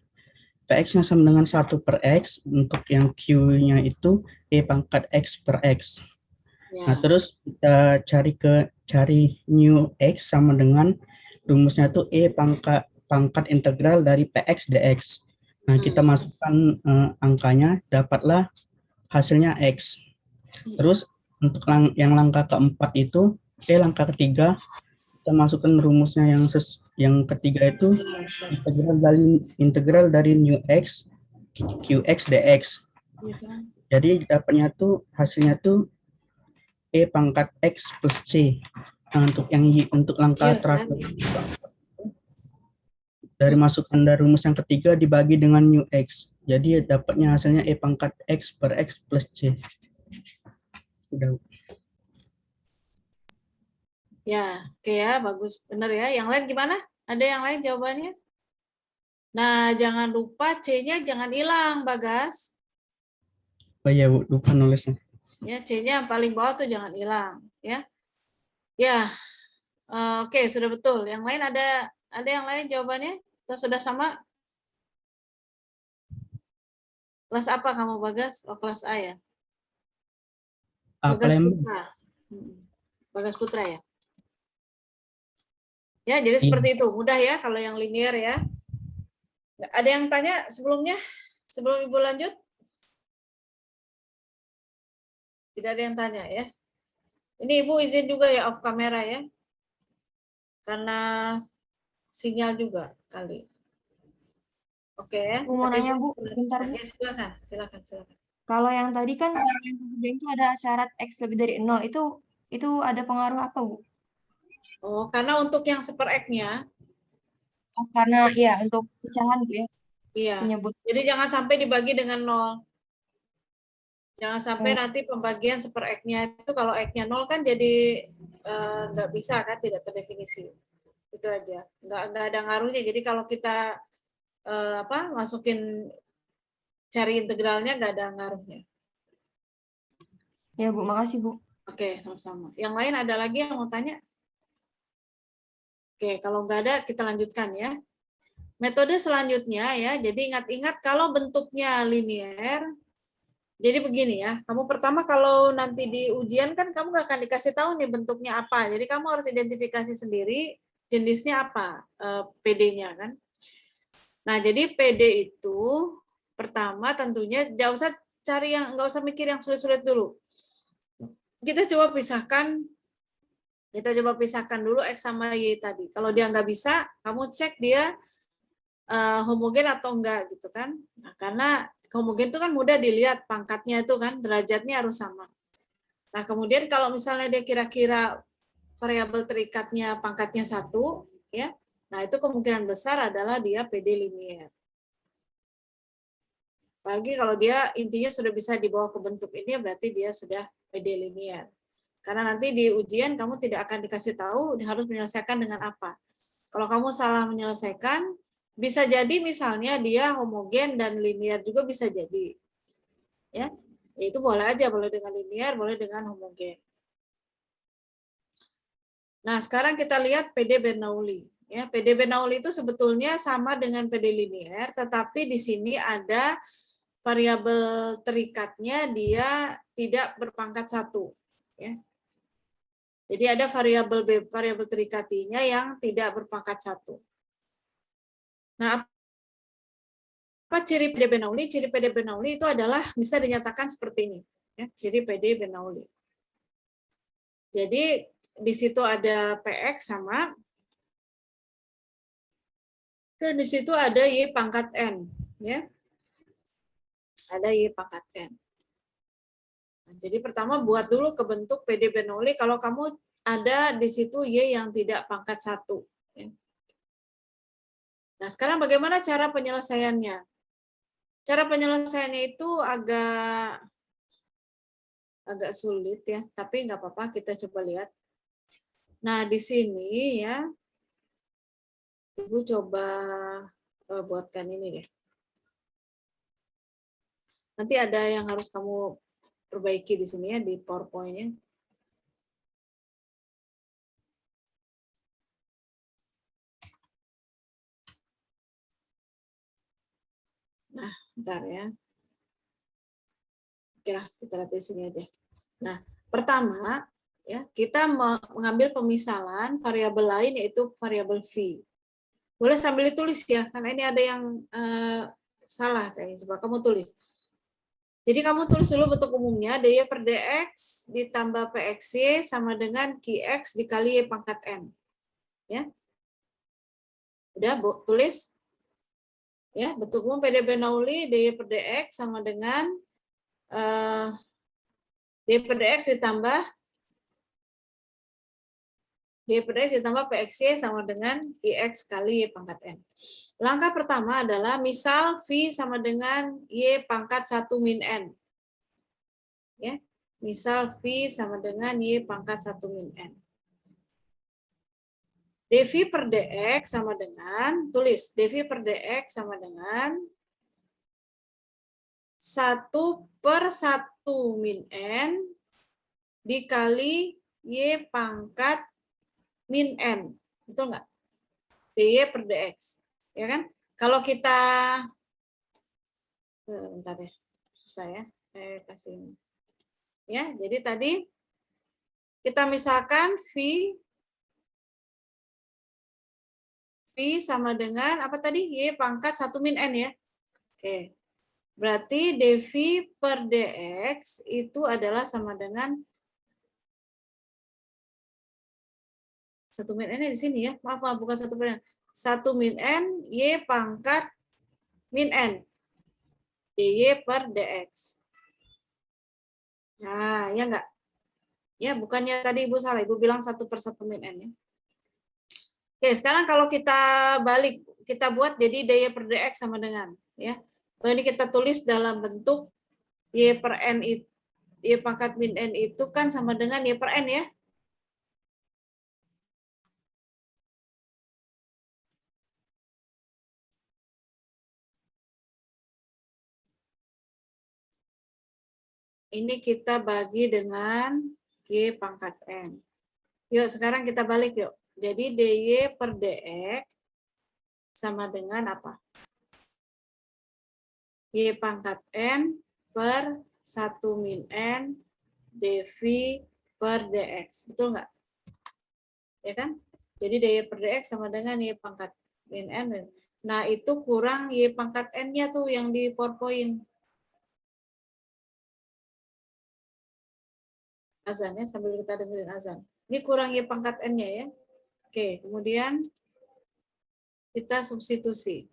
Px-nya sama dengan 1 per X, untuk yang Q-nya itu E pangkat X per X. Ya. Nah, terus kita cari mu X sama dengan rumusnya itu E pangkat integral dari Px dx. Nah, kita masukkan angkanya, dapatlah hasilnya X. Terus untuk yang langkah keempat itu, langkah ketiga, kita masukkan rumusnya yang ketiga itu integral dari mu X Qx dx. Jadi dapatnya tuh hasilnya tuh E pangkat X plus C. Nah, untuk yang Y, untuk langkah terakhir dari masukkan dari rumus yang ketiga dibagi dengan mu X. Jadi dapatnya hasilnya E pangkat X per X plus C. Sudah. Ya, oke ya, bagus. Benar ya. Yang lain gimana? Ada yang lain jawabannya? Nah, jangan lupa C-nya jangan hilang, Bagas. Oh iya, Bu, lupa nulisnya. Ya, C-nya yang paling bawah tuh jangan hilang, ya. Ya. Oke, sudah betul. Yang lain ada yang lain jawabannya? Atau sudah sama? Kelas apa kamu, Bagas? Oh, kelas A ya. Bagas Putra. Bagas Putra ya. Ya, jadi seperti itu. Mudah ya kalau yang linear ya. Ada yang tanya sebelumnya? Sebelum Ibu lanjut? Tidak ada yang tanya ya. Ini Ibu izin juga ya off kamera ya. Karena sinyal juga kali. Oke ya. Aku mau nanya Bu, bentar Bu. Ya, silakan. Kalau yang tadi kan yang kerjain itu ada syarat X lebih dari 0, itu ada pengaruh apa Bu? Oh, karena untuk yang seper X-nya. Oh, karena ya untuk pecahan Bu ya. Iya. Menyebut. Jadi jangan sampai dibagi dengan 0. Jangan sampai nanti pembagian seper X-nya itu kalau X-nya 0 kan jadi nggak bisa kan, tidak terdefinisi. Itu aja. Nggak ada ngaruhnya. Jadi kalau kita masukin cari integralnya nggak ada ngaruhnya. Ya Bu, makasih Bu. Oke, sama-sama. Yang lain ada lagi yang mau tanya? Oke, kalau nggak ada kita lanjutkan ya. Metode selanjutnya ya, jadi ingat-ingat kalau bentuknya linear, jadi begini ya, kamu pertama kalau nanti di ujian kan kamu nggak akan dikasih tahu nih bentuknya apa, jadi kamu harus identifikasi sendiri jenisnya apa PD-nya kan. Nah, jadi PD itu pertama tentunya nggak usah mikir yang sulit-sulit dulu. Kita coba pisahkan dulu X sama Y tadi. Kalau dia nggak bisa, kamu cek dia homogen atau enggak gitu kan. Nah, karena homogen itu kan mudah dilihat pangkatnya itu kan, derajatnya harus sama. Nah, kemudian kalau misalnya dia kira-kira variabel terikatnya pangkatnya 1, ya, nah itu kemungkinan besar adalah dia PD linier. Apalagi kalau dia intinya sudah bisa dibawa ke bentuk ini, berarti dia sudah PD linier. Karena nanti di ujian kamu tidak akan dikasih tahu harus menyelesaikan dengan apa. Kalau kamu salah menyelesaikan, bisa jadi misalnya dia homogen dan linier juga bisa jadi. Ya, itu boleh aja, boleh dengan linier, boleh dengan homogen. Nah, sekarang kita lihat PD Bernoulli. Ya, PD Bernoulli itu sebetulnya sama dengan PD linier, tetapi di sini ada variabel terikatnya dia tidak berpangkat 1. Ya. Jadi ada variabel terikatinya yang tidak berpangkat 1. Nah, apa ciri PD Bernoulli? Ciri PD Bernoulli itu adalah bisa dinyatakan seperti ini. Ya, ciri PD Bernoulli. Jadi di situ ada PX sama, dan di situ ada Y pangkat N. Ya. Ada Y pangkat N. Nah, jadi pertama buat dulu ke bentuk PD Bernoulli kalau kamu ada di situ Y yang tidak pangkat 1. Ya. Nah, sekarang bagaimana cara penyelesaiannya? Cara penyelesaiannya itu agak sulit ya, tapi nggak apa-apa, kita coba lihat. Nah, di sini ya, Ibu coba buatkan ini deh. Nanti ada yang harus kamu perbaiki di sini ya, di PowerPoint-nya. Nah, bentar ya. Kira kita lihat di sini aja. Nah, pertama ya, kita mengambil pemisalan variabel lain yaitu variabel V. Boleh sambil ditulis ya, karena ini ada yang salah kayaknya. Coba kamu tulis. Jadi kamu tulis dulu bentuk umumnya, dy per dx ditambah pxy sama dengan qx dikali y pangkat n. Ya. Udah, Bu, tulis. Ya, bentuk umum PD Bernoulli dy per dx sama dengan dy per dx ditambah pxy sama dengan ix kali y pangkat n. Langkah pertama adalah misal V sama dengan y pangkat 1 min n. Ya, misal V sama dengan y pangkat 1 min n. dv per dx sama dengan, tulis, dv per dx sama dengan 1 per 1 min n dikali y pangkat min n. Betul nggak? dy per dx. Ya kan? Kalau kita, bentar ya, susah ya, saya kasih ini. Ya, jadi tadi kita misalkan V sama dengan apa tadi? Y pangkat 1 min n ya. Oke. Berarti dv per dx itu adalah sama dengan 1 min n di sini ya. Maaf, bukan 1 min n. 1 min n y pangkat min n. dy per dx. Nah, ya enggak? Ya, bukannya tadi Ibu salah. Ibu bilang 1 per 1 min n ya. Oke, sekarang kalau kita balik, kita buat jadi dy per dx sama dengan ya. Kalau ini kita tulis dalam bentuk y per n itu, y pangkat min n itu kan sama dengan y per n ya. Ini kita bagi dengan y pangkat n. Yuk, sekarang kita balik yuk. Jadi dy per dx sama dengan apa? Y pangkat n per 1 min n dv per dx. Betul nggak? Ya kan? Jadi dy per dx sama dengan y pangkat min n. Nah, itu kurang y pangkat n-nya tuh yang di PowerPoint. Azan ya, sambil kita dengerin azan. Ini kurang y pangkat n-nya ya. Oke, kemudian kita substitusi.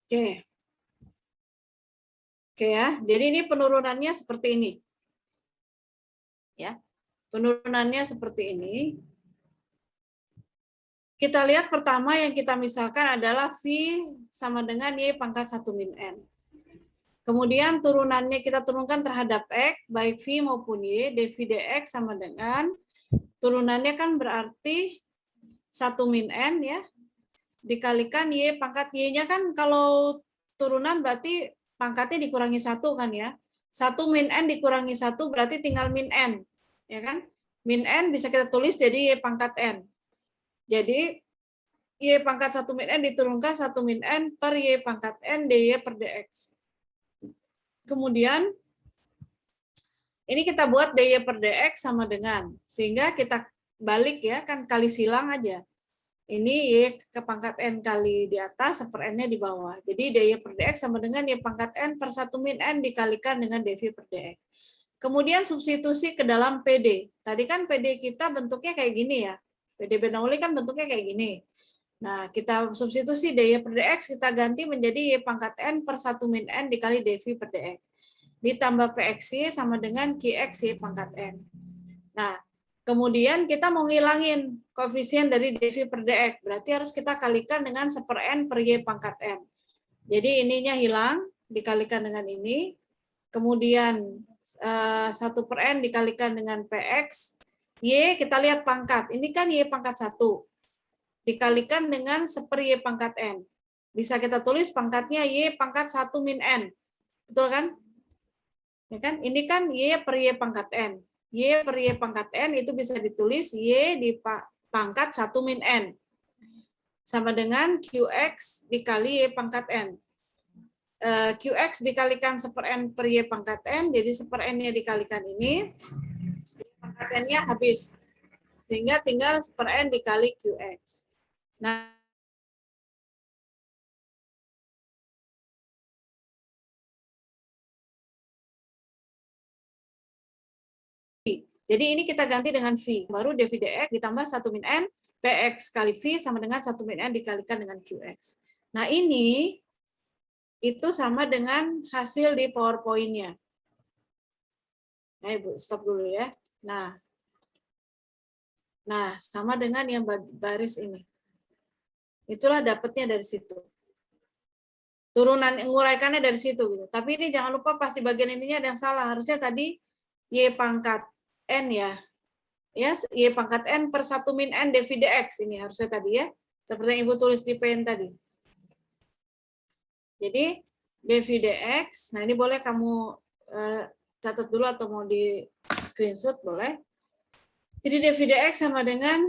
Oke. Oke ya, jadi ini penurunannya seperti ini. Ya. Penurunannya seperti ini. Kita lihat pertama yang kita misalkan adalah V sama dengan Y pangkat 1 min N. Kemudian turunannya kita turunkan terhadap X, baik V maupun Y, dV dx sama dengan, turunannya kan berarti 1 min N ya, dikalikan Y pangkat Y-nya kan kalau turunan berarti pangkatnya dikurangi 1 kan ya. 1 min N dikurangi 1 berarti tinggal min N. Ya kan? Min N bisa kita tulis jadi Y pangkat N. Jadi Y pangkat 1 min N diturunkan 1 min N per Y pangkat N dy per dx. Kemudian ini kita buat dy per dx sama dengan, sehingga kita balik ya, kan kali silang aja. Ini Y ke pangkat N kali di atas, per N-nya di bawah. Jadi dy per dx sama dengan Y pangkat N per 1 min N dikalikan dengan dv per dx. Kemudian substitusi ke dalam PD. Tadi kan PD kita bentuknya kayak gini ya. PD Bernoulli kan bentuknya kayak gini. Nah, kita substitusi dy per dx, kita ganti menjadi Y pangkat N per 1 min N dikali dv per dx. Ditambah PXY sama dengan QX Y pangkat N. Nah, kemudian kita mau ngilangin koefisien dari dv per dx, berarti harus kita kalikan dengan 1/n per Y pangkat N. Jadi ininya hilang, dikalikan dengan ini, kemudian 1/n dikalikan dengan PX, Y kita lihat pangkat. Ini kan Y pangkat 1. Dikalikan dengan 1/Y pangkat N. Bisa kita tulis pangkatnya Y pangkat 1 min N. Betul kan? Ya kan? Ini kan Y per Y pangkat N. Y per Y pangkat N itu bisa ditulis Y di pangkat 1 min N. Sama dengan QX dikali Y pangkat N. QX dikalikan 1/n per Y pangkat N, jadi 1/n-nya dikalikan ini, pangkat N-nya habis. Sehingga tinggal 1/n dikali QX. Nah, jadi ini kita ganti dengan V. Baru dV dx ditambah 1 min N, PX kali V sama dengan 1 min N dikalikan dengan QX. Nah ini itu sama dengan hasil di PowerPoint-nya. Nah, Ibu, stop dulu ya. Nah, sama dengan yang baris ini. Itulah dapatnya dari situ. Turunan nguraikannya dari situ gitu. Tapi ini jangan lupa pas di bagian ininya ada yang salah. Harusnya tadi Y pangkat N ya. Ya, Y pangkat N per 1 min N dV dx ini harusnya tadi ya. Seperti yang Ibu tulis di PN tadi. Jadi dV dx, nah ini boleh kamu catat dulu atau mau di screenshot boleh. Jadi dV dx sama dengan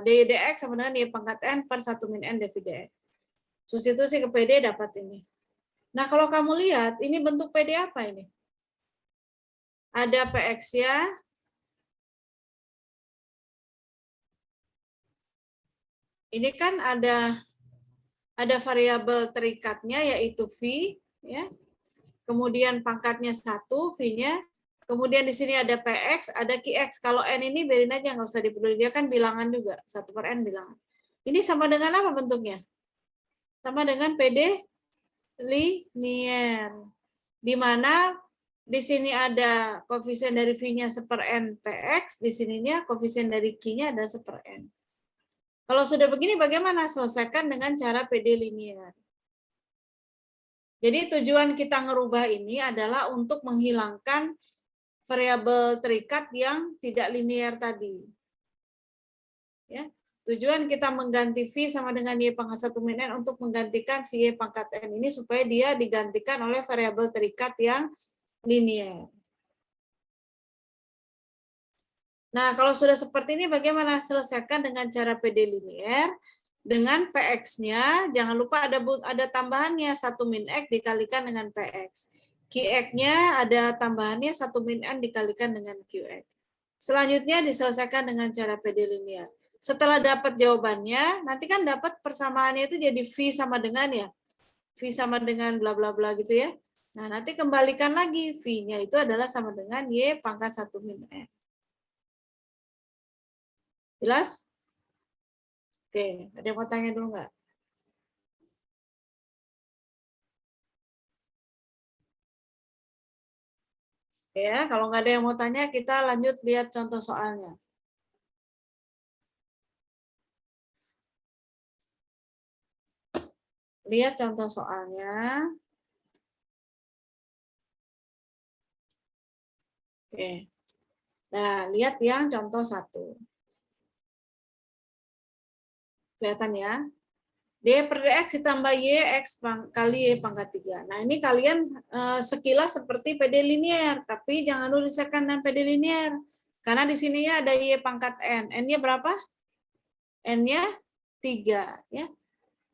dy dx sama dengan y pangkat n per 1 min n dV dx. Substitusi ke PD dapat ini. Nah kalau kamu lihat, ini bentuk PD apa ini? Ada PX-nya, ini kan ada variabel terikatnya yaitu V, ya. Kemudian pangkatnya 1, V-nya. Kemudian di sini ada PX, ada QX. Kalau N ini biarin aja, nggak usah dipeduli. Dia kan bilangan juga, 1/n bilangan. Ini sama dengan apa bentuknya? Sama dengan PD linier. Di mana di sini ada koefisien dari V-nya 1/n PX, di sininya koefisien dari Q-nya ada 1/n. Kalau sudah begini bagaimana? Selesaikan dengan cara PD linier. Jadi tujuan kita ngerubah ini adalah untuk menghilangkan variabel terikat yang tidak linier tadi. Ya. Tujuan kita mengganti V sama dengan Y pangkat 1 min N untuk menggantikan si Y pangkat N ini supaya dia digantikan oleh variabel terikat yang linier. Nah, kalau sudah seperti ini bagaimana? Selesaikan dengan cara PD linier dengan PX-nya, jangan lupa ada tambahannya 1 min X dikalikan dengan PX. QX-nya ada tambahannya 1 min N dikalikan dengan QX. Selanjutnya diselesaikan dengan cara PD linier. Setelah dapat jawabannya, nanti kan dapat persamaannya itu jadi V sama dengan ya. V sama dengan bla bla bla gitu ya. Nah, nanti kembalikan lagi V-nya itu adalah sama dengan Y pangkat 1 min N. Jelas? Oke, ada yang mau tanya dulu nggak? Ya, kalau nggak ada yang mau tanya, kita lanjut lihat contoh soalnya. Lihat contoh soalnya. Oke. Nah, lihat yang contoh 1. Kelihatan ya. D per dx ditambah y x kali y pangkat 3. Nah, ini kalian sekilas seperti PD linier, tapi jangan dulu disesuaikan dengan PD linier. Karena di sininya ada y pangkat n. N-nya berapa? N-nya 3. Ya.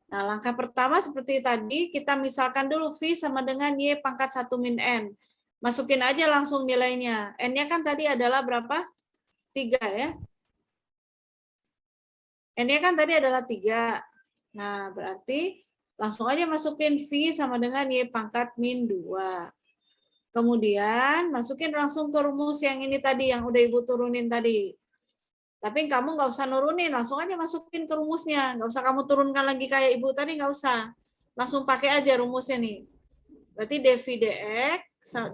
Nah, langkah pertama seperti tadi, kita misalkan dulu V sama dengan y pangkat 1 min n. Masukin aja langsung nilainya. N-nya kan tadi adalah berapa? 3 ya. N-nya kan tadi adalah 3. Nah, berarti langsung aja masukin V sama dengan Y pangkat min 2. Kemudian masukin langsung ke rumus yang ini tadi, yang udah Ibu turunin tadi. Tapi kamu nggak usah nurunin, langsung aja masukin ke rumusnya. Nggak usah kamu turunkan lagi kayak Ibu tadi, nggak usah. Langsung pakai aja rumusnya nih. Berarti dV dx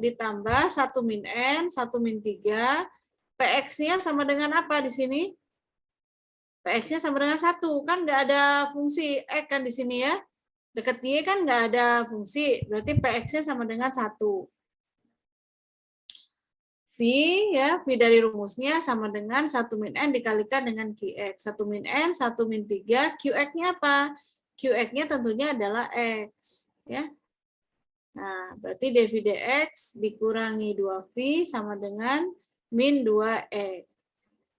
ditambah 1 min N, 1 min 3. PX-nya sama dengan apa di sini? PX-nya sama dengan 1, kan nggak ada fungsi X kan di sini ya. Dekat Y kan nggak ada fungsi, berarti PX-nya sama dengan 1. V ya, V dari rumusnya sama dengan 1 min N dikalikan dengan QX. 1 min N, 1 min 3, QX-nya apa? QX-nya tentunya adalah X. Ya. Nah, berarti dV dx dikurangi 2V sama dengan min 2X.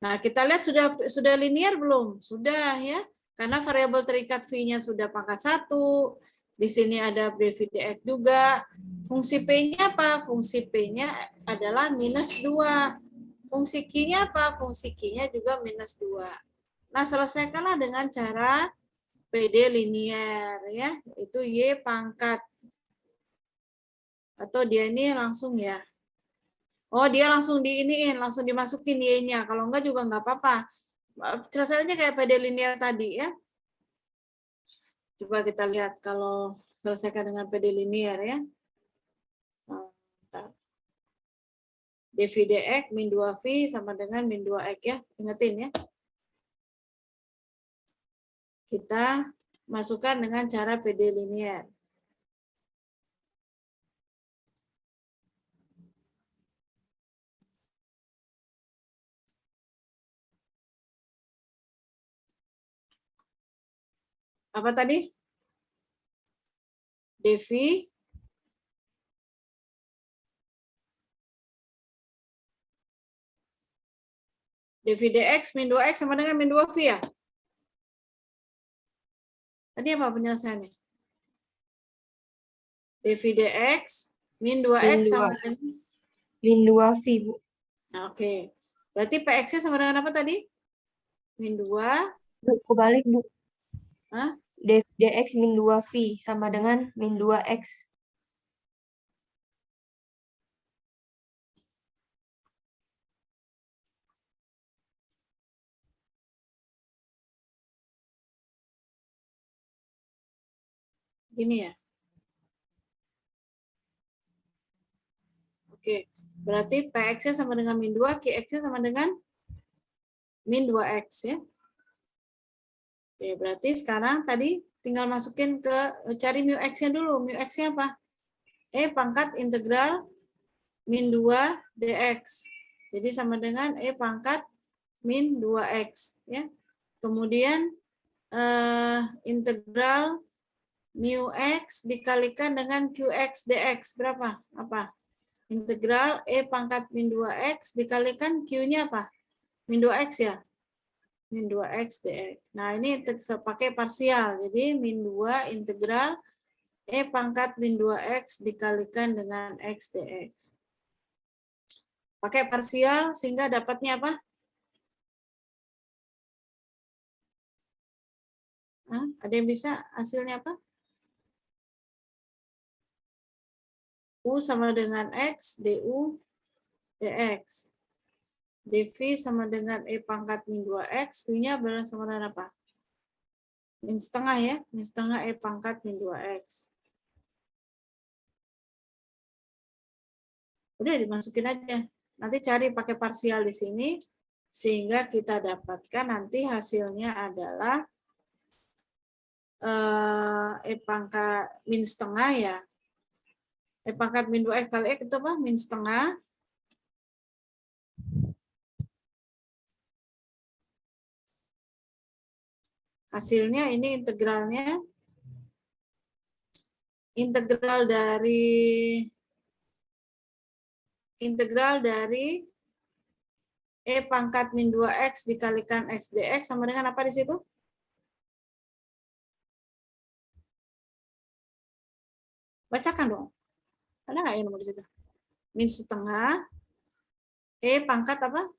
Nah, kita lihat sudah linear belum? Sudah ya. Karena variabel terikat V-nya sudah pangkat 1. Di sini ada dV dx juga. Fungsi P-nya apa? Fungsi P-nya adalah minus 2. Fungsi Q-nya apa? Fungsi Q-nya juga minus 2. Nah, selesaikanlah dengan cara PD linear ya, itu Y pangkat. Atau dia ini langsung ya. Oh, dia langsung diiniin, langsung dimasukin Y-nya. Kalau enggak juga enggak apa-apa. Selesainya kayak PD linear tadi ya. Coba kita lihat kalau selesaikan dengan PD linear ya. dV dx min 2V sama dengan min 2X ya. Ingetin ya. Kita masukkan dengan cara PD linear. Apa tadi? dV dV dx min 2x sama dengan min 2v ya? Tadi apa penyelesaiannya? dV dx min 2x sama dengan min 2V, Bu. Nah, oke. Berarti px-nya sama dengan apa tadi? Min 2. Bu, kebalik, Bu. Hah? dx min 2V sama dengan min 2x. Gini ya. Oke. Berarti px-nya sama dengan min 2, qx-nya sama dengan min 2x ya. Oke, berarti sekarang tadi tinggal masukin ke cari mu x-nya dulu. Mu x-nya apa? E pangkat integral min 2 dx. Jadi sama dengan E pangkat min 2x ya. Kemudian integral mu x dikalikan dengan qx dx berapa? Apa? Integral E pangkat min 2x dikalikan Q-nya apa? Min 2x ya? Min 2x dx. Nah, ini pakai parsial. Jadi, min 2 integral E pangkat min 2x dikalikan dengan x dx. Pakai parsial sehingga dapatnya apa? Hah? Ada yang bisa hasilnya apa? U sama dengan X, DU, DX. dV sama dengan E pangkat min 2X, U-nya adalah sama dengan apa? Min setengah ya, min setengah E pangkat min 2X. Udah dimasukin aja. Nanti cari pakai parsial di sini, sehingga kita dapatkan nanti hasilnya adalah E pangkat min setengah ya. E pangkat min 2X kali X itu apa? Min setengah. Hasilnya ini integralnya. Integral dari E pangkat min 2X dikalikan X dx sama dengan apa di situ? Bacakan dong. Ada nggak yang nomor di situ? Min setengah E pangkat apa?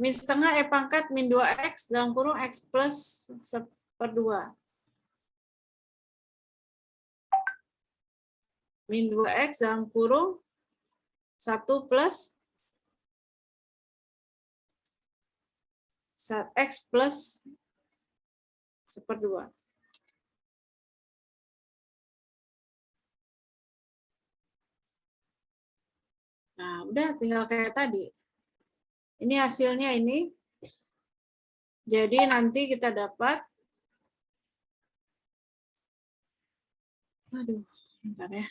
Min setengah E pangkat min 2X dalam kurung X plus 1/2. Min 2X dalam kurung 1 plus X plus 1/2. Nah, udah tinggal kayak tadi. Ini hasilnya ini. Jadi nanti kita dapat, aduh, bentar ya.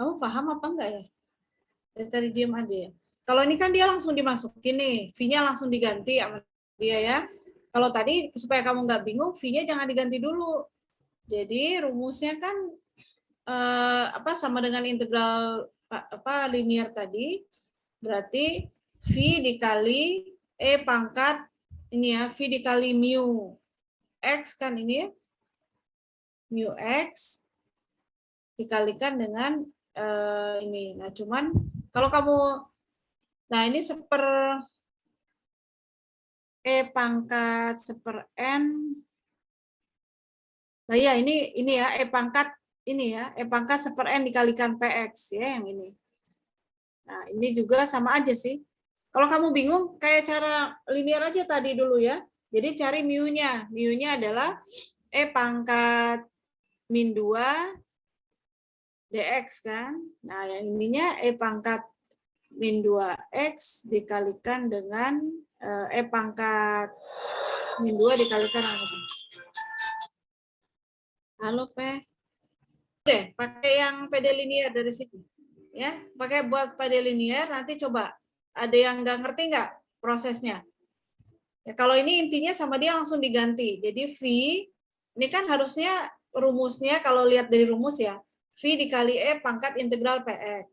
Kamu paham apa enggak ya? Dari tadi diam aja ya. Kalau ini kan dia langsung dimasukin nih, V-nya langsung diganti sama dia ya. Kalau tadi supaya kamu nggak bingung, V-nya jangan diganti dulu. Jadi rumusnya kan sama dengan integral linear tadi, berarti V dikali E pangkat ini ya, V dikali mu X kan ini ya, mu X dikalikan dengan ini. Nah cuman kalau kamu, nah ini E pangkat N, nah ya ini ya E pangkat ini ya, E pangkat N dikalikan PX ya yang ini. Nah ini juga sama aja sih. Kalau kamu bingung, kayak cara linear aja tadi dulu ya. Jadi cari mu-nya. Mu-nya adalah E pangkat min 2 dx kan. Nah yang ininya E pangkat min 2x dikalikan dengan E pangkat min 2 dikalikan dengan halo Pe. Deh, pakai yang PD linear dari sini. Ya, pakai buat PD linear, nanti coba. Ada yang nggak ngerti nggak prosesnya? Ya, kalau ini intinya sama dia langsung diganti. Jadi V, ini kan harusnya rumusnya, kalau lihat dari rumus ya, V dikali E pangkat integral PX.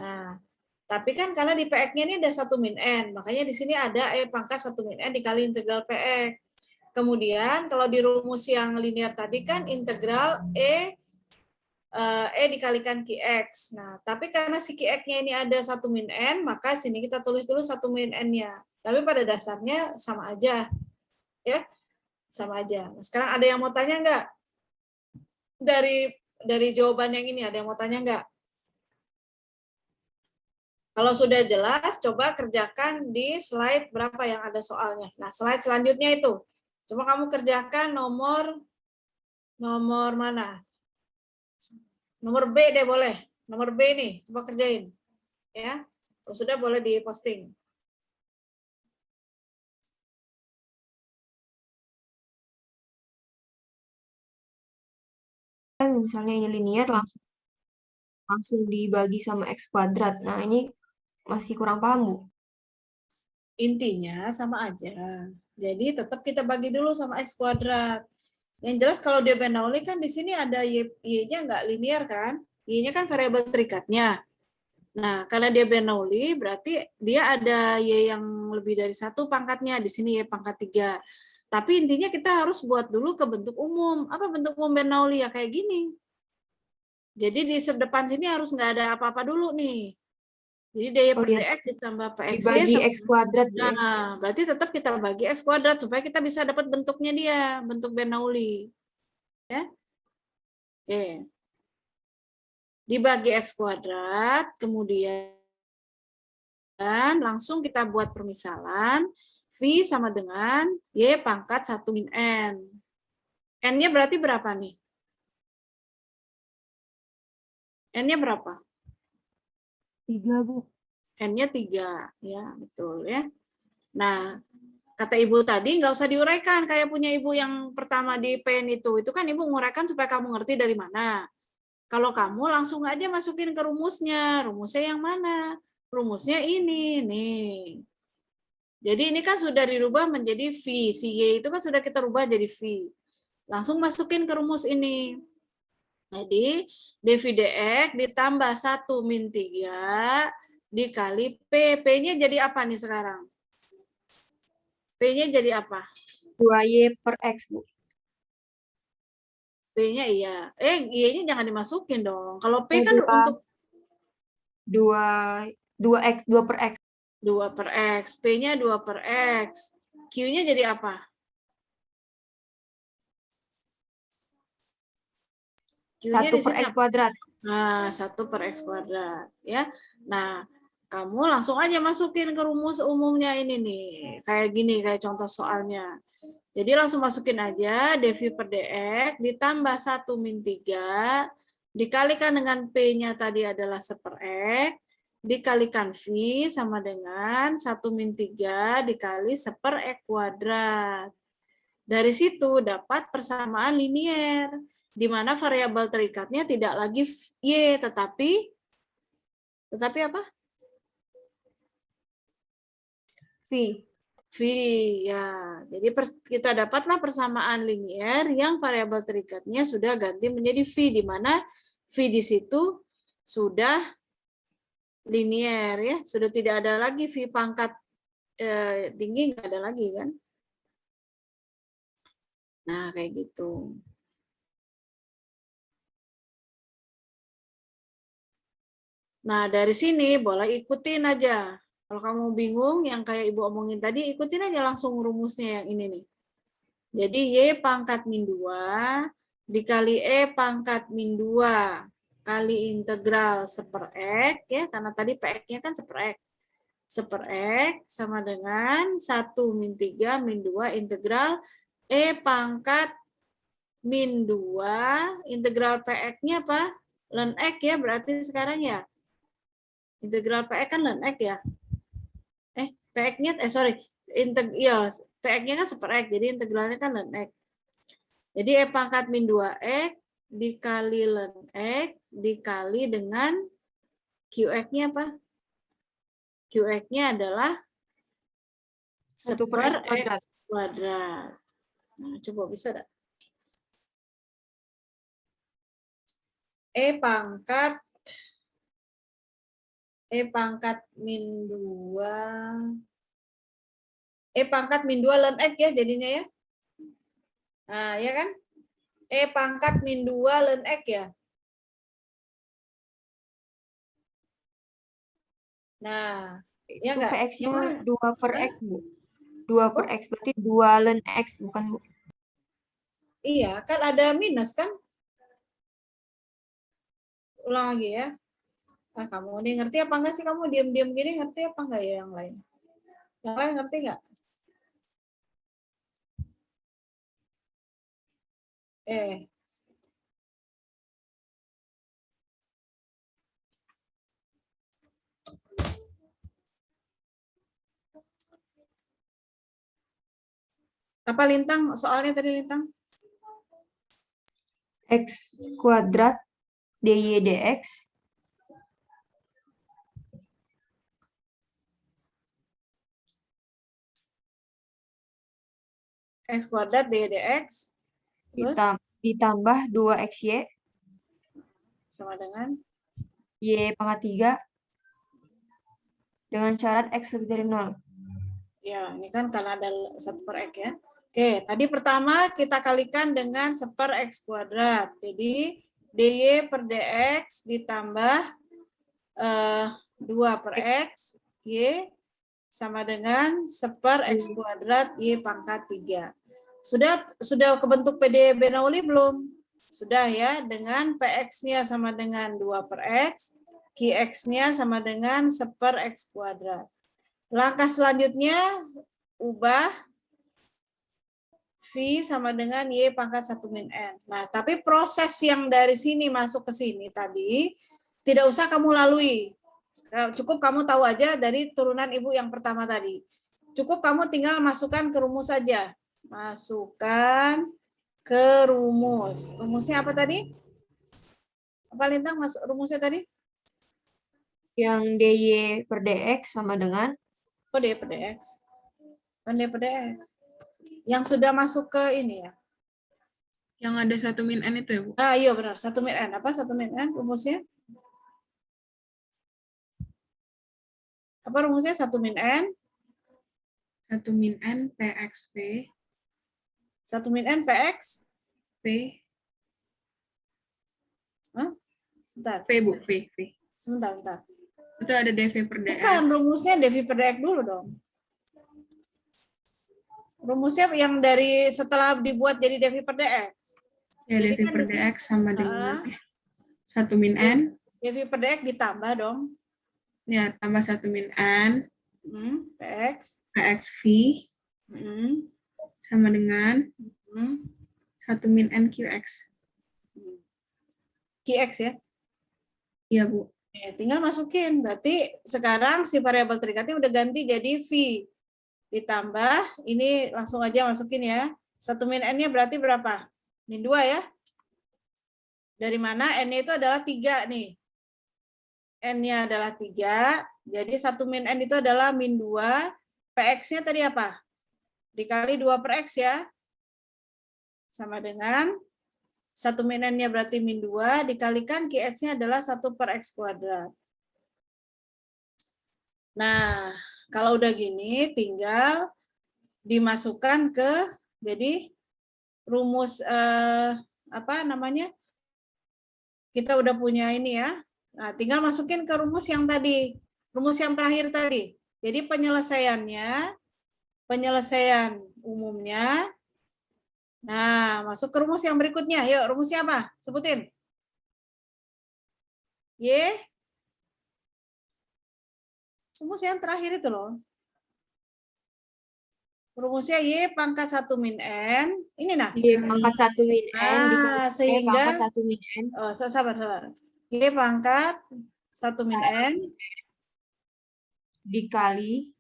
Nah, tapi kan karena di PX-nya ini ada 1 min N, makanya di sini ada E pangkat 1 min N dikali integral PX. Kemudian kalau di rumus yang linear tadi kan integral E dikalikan Qx. Nah, tapi karena si Qx-nya ini ada 1 min N, maka sini kita tulis dulu 1 min N-nya. Tapi pada dasarnya sama aja. Ya, sama aja. Nah, sekarang ada yang mau tanya nggak? Dari jawaban yang ini, ada yang mau tanya nggak? Kalau sudah jelas, coba kerjakan di slide berapa yang ada soalnya. Nah, slide selanjutnya itu. Coba kamu kerjakan nomor mana? Nomor B deh boleh. Nomor B nih, coba kerjain. Ya. Kalau sudah boleh diposting. Misalnya ini linear langsung dibagi sama X kuadrat. Nah, ini masih kurang paham, Bu. Intinya sama aja. Jadi tetap kita bagi dulu sama X kuadrat. Yang jelas kalau dia Bernoulli kan di sini ada Y-nya nggak linear kan? Y-nya kan variabel terikatnya. Nah, karena dia Bernoulli berarti dia ada Y yang lebih dari 1 pangkatnya. Di sini Y pangkat 3. Tapi intinya kita harus buat dulu ke bentuk umum. Apa bentuk umum Bernoulli? Ya kayak gini. Jadi di depan sini harus nggak ada apa-apa dulu nih. Jadi daya per dx ditambah PX dibagi X kuadrat. Nah, berarti tetap kita bagi X kuadrat supaya kita bisa dapat bentuknya dia, bentuk Bernoulli. Ya. Oke. Dibagi X kuadrat, kemudian langsung kita buat permisalan. V sama dengan Y pangkat 1 min N. N-nya berarti berapa nih? N-nya berapa? 3, Bu. N-nya 3, ya betul ya. Nah, kata Ibu tadi nggak usah diuraikan kayak punya Ibu yang pertama di pen itu kan Ibu nguraikan supaya kamu ngerti dari mana. Kalau kamu langsung aja masukin ke rumusnya. Rumusnya yang mana? Rumusnya ini nih. Jadi ini kan sudah dirubah menjadi V. Si Y itu kan sudah kita rubah jadi V. Langsung masukin ke rumus ini. Jadi dV dx ditambah 1 min 3 dikali P. P-nya jadi apa nih sekarang? P-nya jadi apa? 2Y per X, Bu. P-nya iya. Y-nya jangan dimasukin dong. Kalau P kan untuk 2X, 2 per X. 2 per X. P-nya 2 per X. Q-nya jadi apa? Q-nya 1 per X kuadrat. Nah, 1 per X kuadrat. Ya. Nah, kamu langsung aja masukin ke rumus umumnya ini nih. Kayak gini, kayak contoh soalnya. Jadi langsung masukin aja dV per dx ditambah 1 min 3 dikalikan dengan P-nya tadi adalah 1 per X dikalikan V sama dengan 1 min 3 dikali 1 per X kuadrat. Dari situ dapat persamaan linier, di mana variabel terikatnya tidak lagi Y, tetapi Tetapi apa? V. V, ya. Jadi kita dapatlah persamaan linier yang variabel terikatnya sudah ganti menjadi V, di mana V di situ sudah linier ya, sudah tidak ada lagi V pangkat tinggi, nggak ada lagi kan. Nah, kayak gitu. Nah, dari sini boleh ikutin aja. Kalau kamu bingung, yang kayak Ibu omongin tadi, ikutin aja langsung rumusnya yang ini nih. Jadi Y pangkat min 2 dikali E pangkat min 2 kali integral seperek, ya, karena tadi PX-nya kan seperek. Seperek sama dengan 1 min 3 min 2 integral E pangkat min 2, integral PX-nya apa? Ln X ya, berarti sekarang ya. Integral PX kan ln X ya. PX-nya, ya, PX-nya kan seperek, jadi integralnya kan ln X. Jadi E pangkat min 2X dikali ln X dikali dengan QX-nya apa? QX-nya adalah 1 per X kuadrat. kuadrat. Nah, coba bisa enggak? E pangkat min 2 E pangkat min 2 ln X ya jadinya ya. Nah, ya kan? E pangkat min 2 ln X ya. Nah, ya Itu enggak? PX-nya 2 per X, Bu. 2 per X, berarti 2 ln X, bukan, Bu? Iya, kan ada minus kan? Ulang lagi ya. Nah, kamu ini ngerti apa enggak sih? Kamu diam-diam gini ngerti apa enggak ya yang lain? Yang lain ngerti enggak? Apa Lintang? Soalnya tadi Lintang? X kuadrat dy dx X kuadrat dx terus ditambah 2xy sama dengan y pangkat 3 dengan syarat x lebih dari 0. ya, ini kan karena ada 1 per X ya. Oke, tadi pertama kita kalikan dengan 1 per X kuadrat. Jadi dy per dx ditambah 2 per X y sama dengan 1 per X kuadrat y pangkat 3. Sudah kebentuk PD Bernoulli belum? Sudah ya, dengan Px-nya sama dengan 2 per X, Qx-nya sama dengan 1 per X kuadrat. Langkah selanjutnya, ubah V sama dengan Y pangkat 1 min N. Nah, tapi proses yang dari sini masuk ke sini tadi, tidak usah kamu lalui. Cukup kamu tahu aja dari turunan Ibu yang pertama tadi. Cukup kamu tinggal masukkan ke rumus saja. Masukkan ke rumus. Rumusnya apa tadi? Apa Lintang masuk rumusnya tadi? Yang dy per dx sama dengan dy per dx. Kan dy per dx. Yang sudah masuk ke ini ya. Yang ada 1 min N itu ya, Bu? Ah, iya benar, 1 min N. Apa 1 min N rumusnya? Apa rumusnya 1 min N? 1 min N PXV 1 min N PX? V. Hah? Bentar. V, Bu, V. Sebentar. Itu ada dv per dx. Bukan, rumusnya dv per dx dulu dong. Rumusnya yang dari setelah dibuat jadi dv per dx. Ya, Jadi dv kan per di sini- dx sama dengan 1 min N. dv per dx ditambah dong. Ya, tambah 1 min N. PX. PXV Hmm, sama dengan hmm. 1 min N QX. Qx ya. Iya, Bu. Ya, tinggal masukin. Berarti sekarang si variabel terikatnya udah ganti jadi V. Ditambah, ini langsung aja masukin ya. 1 min N-nya berarti berapa? Min 2 ya. Dari mana? N-nya itu adalah 3 nih. N-nya adalah 3, jadi 1 min N itu adalah min 2, PX-nya tadi apa? Dikali 2 per X ya. Sama dengan 1 min N-nya berarti min 2, dikalikan QX-nya adalah 1 per X kuadrat. Nah, kalau udah gini, tinggal dimasukkan ke, jadi rumus, apa namanya, kita udah punya ini ya. Nah, tinggal masukin ke rumus yang tadi, rumus yang terakhir tadi. Jadi penyelesaiannya, penyelesaian umumnya. Nah, masuk ke rumus yang berikutnya. Yuk, rumusnya apa? Sebutin. Y. Rumus yang terakhir itu loh. Rumusnya Y pangkat 1 min N. Ini nah. Y pangkat 1 min N dikali sehingga, Y pangkat 1 min N. Oh, sabar. Y pangkat 1 min N. Dikali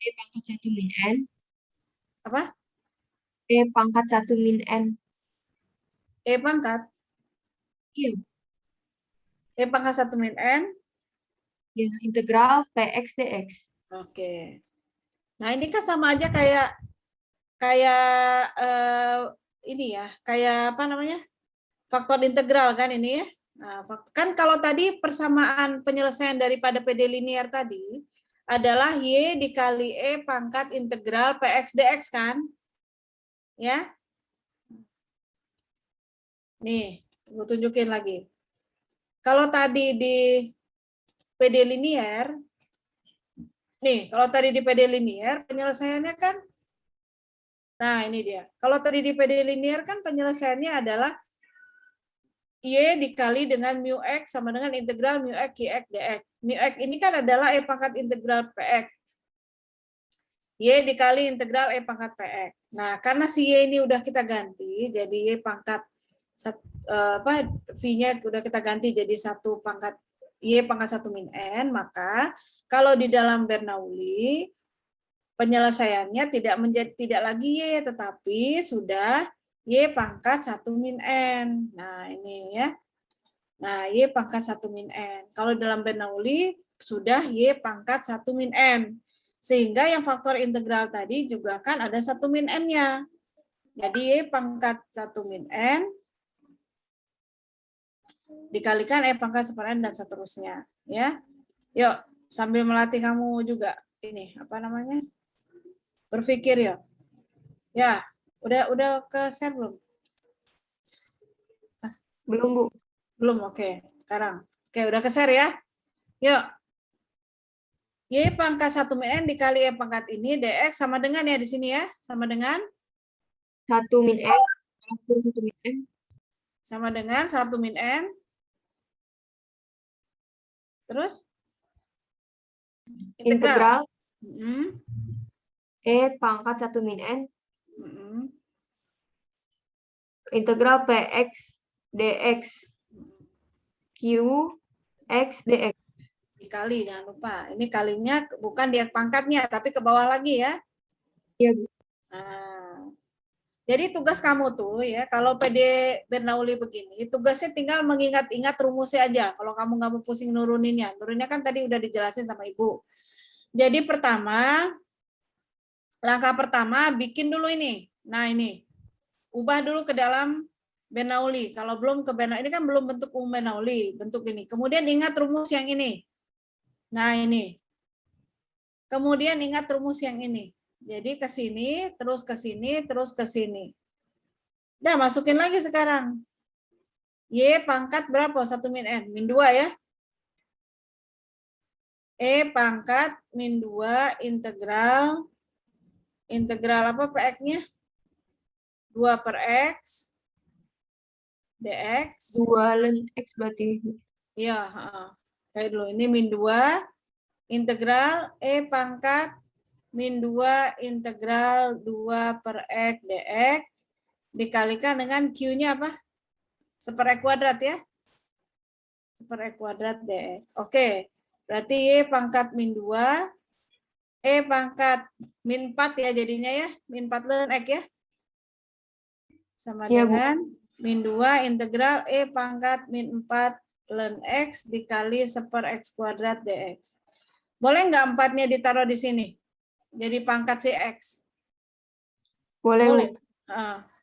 Y pangkat 1 min N. Apa? Y pangkat 1 min N. E pangkat? Iya. E pangkat 1 min N. Ya, integral PX dx. Oke. Nah, ini kan sama aja kayak ini ya, kayak apa namanya? Faktor integral kan ini ya. Nah, kan kalau tadi persamaan penyelesaian daripada PD linear tadi adalah Y dikali E pangkat integral PX dx kan? Ya. Nih, gue tunjukin lagi. Kalau tadi di PD linear, nih, kalau tadi di PD linear penyelesaiannya kan, nah ini dia. Kalau tadi di PD linear kan penyelesaiannya adalah Y dikali dengan mu X sama dengan integral mu X QX dx. Mu X ini kan adalah E pangkat integral PX. Y dikali integral E pangkat PX. Nah, karena si Y ini udah kita ganti, jadi Y pangkat, V-nya udah kita ganti jadi 1 pangkat Y pangkat 1 min N, maka kalau di dalam Bernoulli, penyelesaiannya tidak lagi Y, tetapi sudah Y pangkat 1 min N. Nah, ini ya. Nah, Y pangkat 1 min N. Kalau dalam Bernoulli, sudah Y pangkat 1 min N. Sehingga yang faktor integral tadi juga kan ada 1 min N-nya. Jadi Y pangkat 1 min N dikalikan E pangkat 1 N dan seterusnya. Ya. Yuk, sambil melatih kamu juga ini, apa namanya? Berpikir yuk. Ya, udah ke share belum? Belum, Bu. Belum, oke. Sekarang. Oke, udah ke share ya? Yuk. Y pangkat 1 min N dikali E pangkat ini dx sama dengan ya di sini ya. Sama dengan? 1 min N. 1 min N. Sama dengan 1 min N. Terus? Integral. E pangkat 1 min N. Integral PX dx. QX dx. Dikali, jangan lupa. Ini kalinya bukan di pangkatnya, tapi ke bawah lagi ya. Iya, Bu. Nah, jadi tugas kamu tuh ya, kalau PD Bernoulli begini, tugasnya tinggal mengingat-ingat rumusnya aja. Kalau kamu nggak mau pusing nuruninnya. Nuruninnya kan tadi udah dijelasin sama Ibu. Jadi langkah pertama bikin dulu ini. Nah ini, ubah dulu ke dalam Bernoulli. Kalau belum ke Bernoulli, ini kan belum bentuk umum Bernoulli, bentuk ini. Kemudian ingat rumus yang ini. Nah ini. Kemudian ingat rumus yang ini. Jadi ke sini, terus ke sini, terus ke sini. Nah, masukin lagi sekarang. Y pangkat berapa? 1 min N. Min 2 ya. E pangkat min 2 integral apa PX-nya? 2 per X dx. 2 ln X berarti. Iya, kayak dulu. Ini min 2 integral E pangkat min 2 integral 2 per X dx dikalikan dengan Q-nya apa? 1 per X kuadrat ya. 1 per X kuadrat dx. Oke, berarti Y pangkat min 2, E pangkat min 4 ya jadinya ya. Min 4 ln X ya. Sama Ya, Bu. dengan min 2 integral E pangkat min 4 ln X dikali 1/X kuadrat dx. Boleh nggak 4-nya ditaruh di sini? Jadi pangkat si X. Boleh, Bu. Boleh.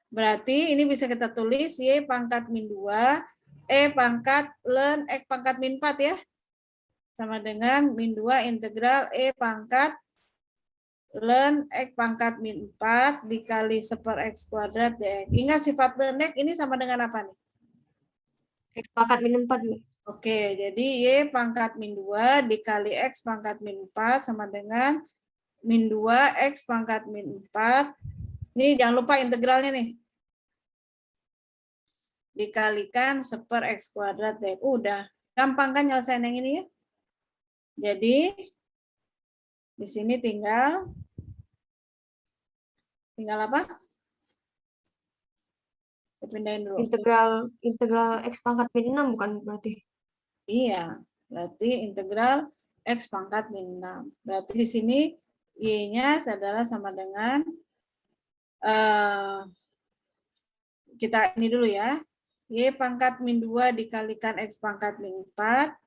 Berarti ini bisa kita tulis Y pangkat min 2, E pangkat ln X pangkat min 4 ya. Sama dengan min 2 integral E pangkat ln X pangkat min 4 dikali 1/X kuadrat dx. Ingat sifat ln X ini sama dengan apa nih? X pangkat min 4, Bu. Oke, jadi Y pangkat min 2 dikali X pangkat min 4 sama dengan min 2 X pangkat min 4. Ini jangan lupa integralnya nih. Dikalikan 1/X kuadrat dx. Udah, gampang kan nyelesain yang ini ya? Jadi, di sini tinggal apa? Saya pindahin dulu. Integral X pangkat min 6 bukan berarti? Iya, berarti integral X pangkat min 6. Berarti di sini Y-nya adalah sama dengan, kita ini dulu ya, Y pangkat min 2 dikalikan X pangkat min 4,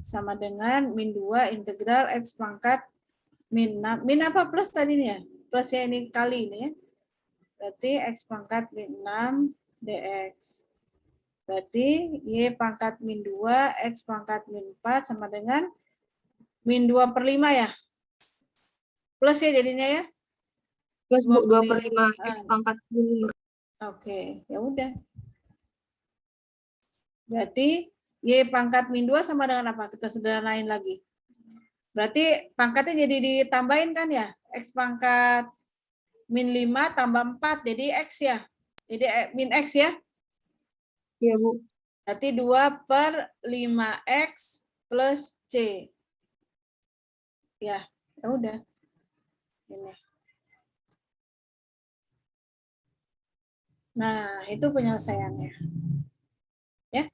sama dengan min 2 integral X pangkat min 6. Min apa plus tadinya? Plusnya ini kali ini ya. Berarti X pangkat min 6 dx. Berarti Y pangkat min 2, X pangkat min 4 sama dengan min 2/5 ya? Plus ya jadinya ya? Plus, Bu, 2/5 X pangkat min 5. Oke, ya udah. Berarti Y pangkat min 2 sama dengan apa? Kita sederhanain lagi. Berarti pangkatnya jadi ditambahin kan ya? X pangkat min 5 tambah 4, jadi X ya? Jadi min X ya? Iya, Bu. Berarti 2/5X plus C. Ya, ya udah. Ini. Nah, itu penyelesaiannya. Ya.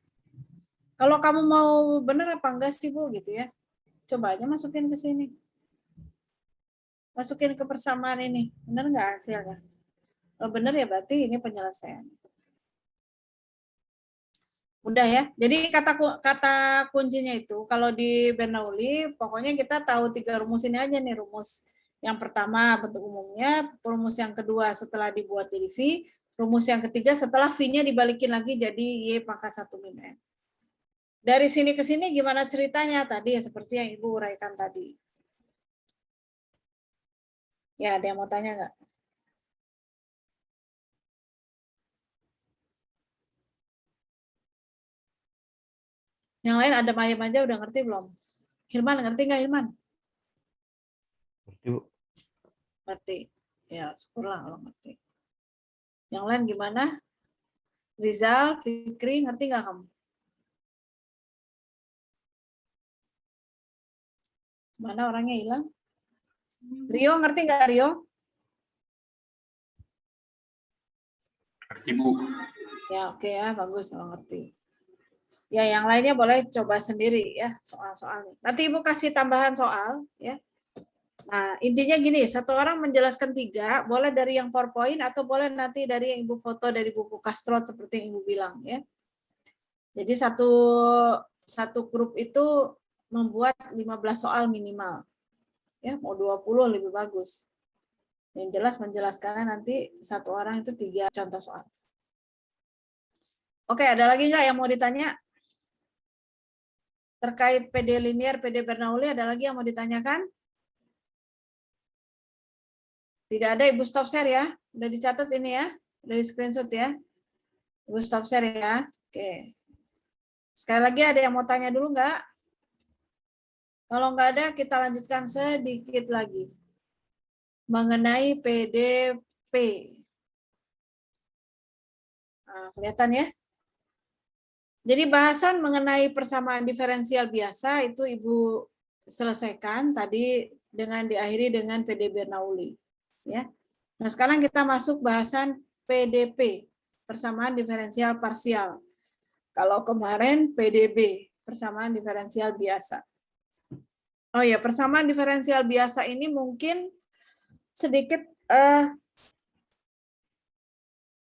Kalau kamu mau bener apa enggak sih, Bu, gitu ya. Coba aja masukin ke sini. Masukin ke persamaan ini. Bener enggak hasilnya? Kalau bener ya berarti ini penyelesaian. Udah ya. Jadi kata kuncinya itu kalau di Bernoulli pokoknya kita tahu 3 rumus ini aja nih. Rumus yang pertama bentuk umumnya, rumus yang kedua setelah dibuat jadi V, rumus yang ketiga setelah V-nya dibalikin lagi jadi Y pangkat 1 min N. Dari sini ke sini gimana ceritanya tadi ya seperti yang Ibu uraikan tadi. Ya, ada yang mau tanya nggak? Yang lain ada Maya aja udah ngerti belum? Hilman ngerti nggak Hilman? Ngerti, Bu. Ngerti. Ya, syukurlah kalau ngerti. Yang lain gimana? Rizal, Fikri, ngerti nggak kamu? Mana orangnya hilang? Rio, ngerti nggak Rio? Ngerti, Bu. Ya, oke ya, bagus kalau ngerti. Ya, yang lainnya boleh coba sendiri ya soal-soalnya. Nanti Ibu kasih tambahan soal ya. Nah, intinya gini, satu orang menjelaskan 3, boleh dari yang PowerPoint atau boleh nanti dari yang Ibu foto dari buku Castro seperti yang Ibu bilang ya. Jadi satu grup itu membuat 15 soal minimal. Ya, mau 20 lebih bagus. Yang jelas menjelaskannya nanti satu orang itu 3 contoh soal. Oke, ada lagi nggak yang mau ditanya? Terkait PD linear, PD Bernoulli, ada lagi yang mau ditanyakan? Tidak ada, Ibu stop share ya. Udah dicatat ini ya. Udah di screenshot ya. Ibu stop share ya. Oke. Sekali lagi ada yang mau tanya dulu nggak? Kalau nggak ada, kita lanjutkan sedikit lagi. Mengenai PDP. Nah, kelihatan ya? Jadi bahasan mengenai persamaan diferensial biasa itu Ibu selesaikan tadi dengan diakhiri dengan PD Bernoulli. Ya. Nah, sekarang kita masuk bahasan PDP, persamaan diferensial parsial. Kalau kemarin PDB, persamaan diferensial biasa. Oh ya, persamaan diferensial biasa ini mungkin sedikit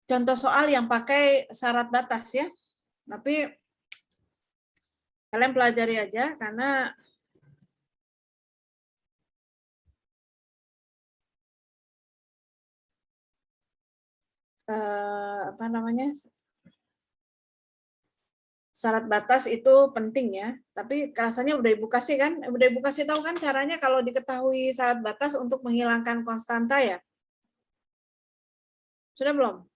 contoh soal yang pakai syarat batas ya. Tapi Kalian pelajari aja karena apa namanya, syarat batas itu penting ya. Tapi rasanya udah Ibu kasih kan? Udah Ibu kasih tahu kan caranya kalau diketahui syarat batas untuk menghilangkan konstanta ya? Sudah belum?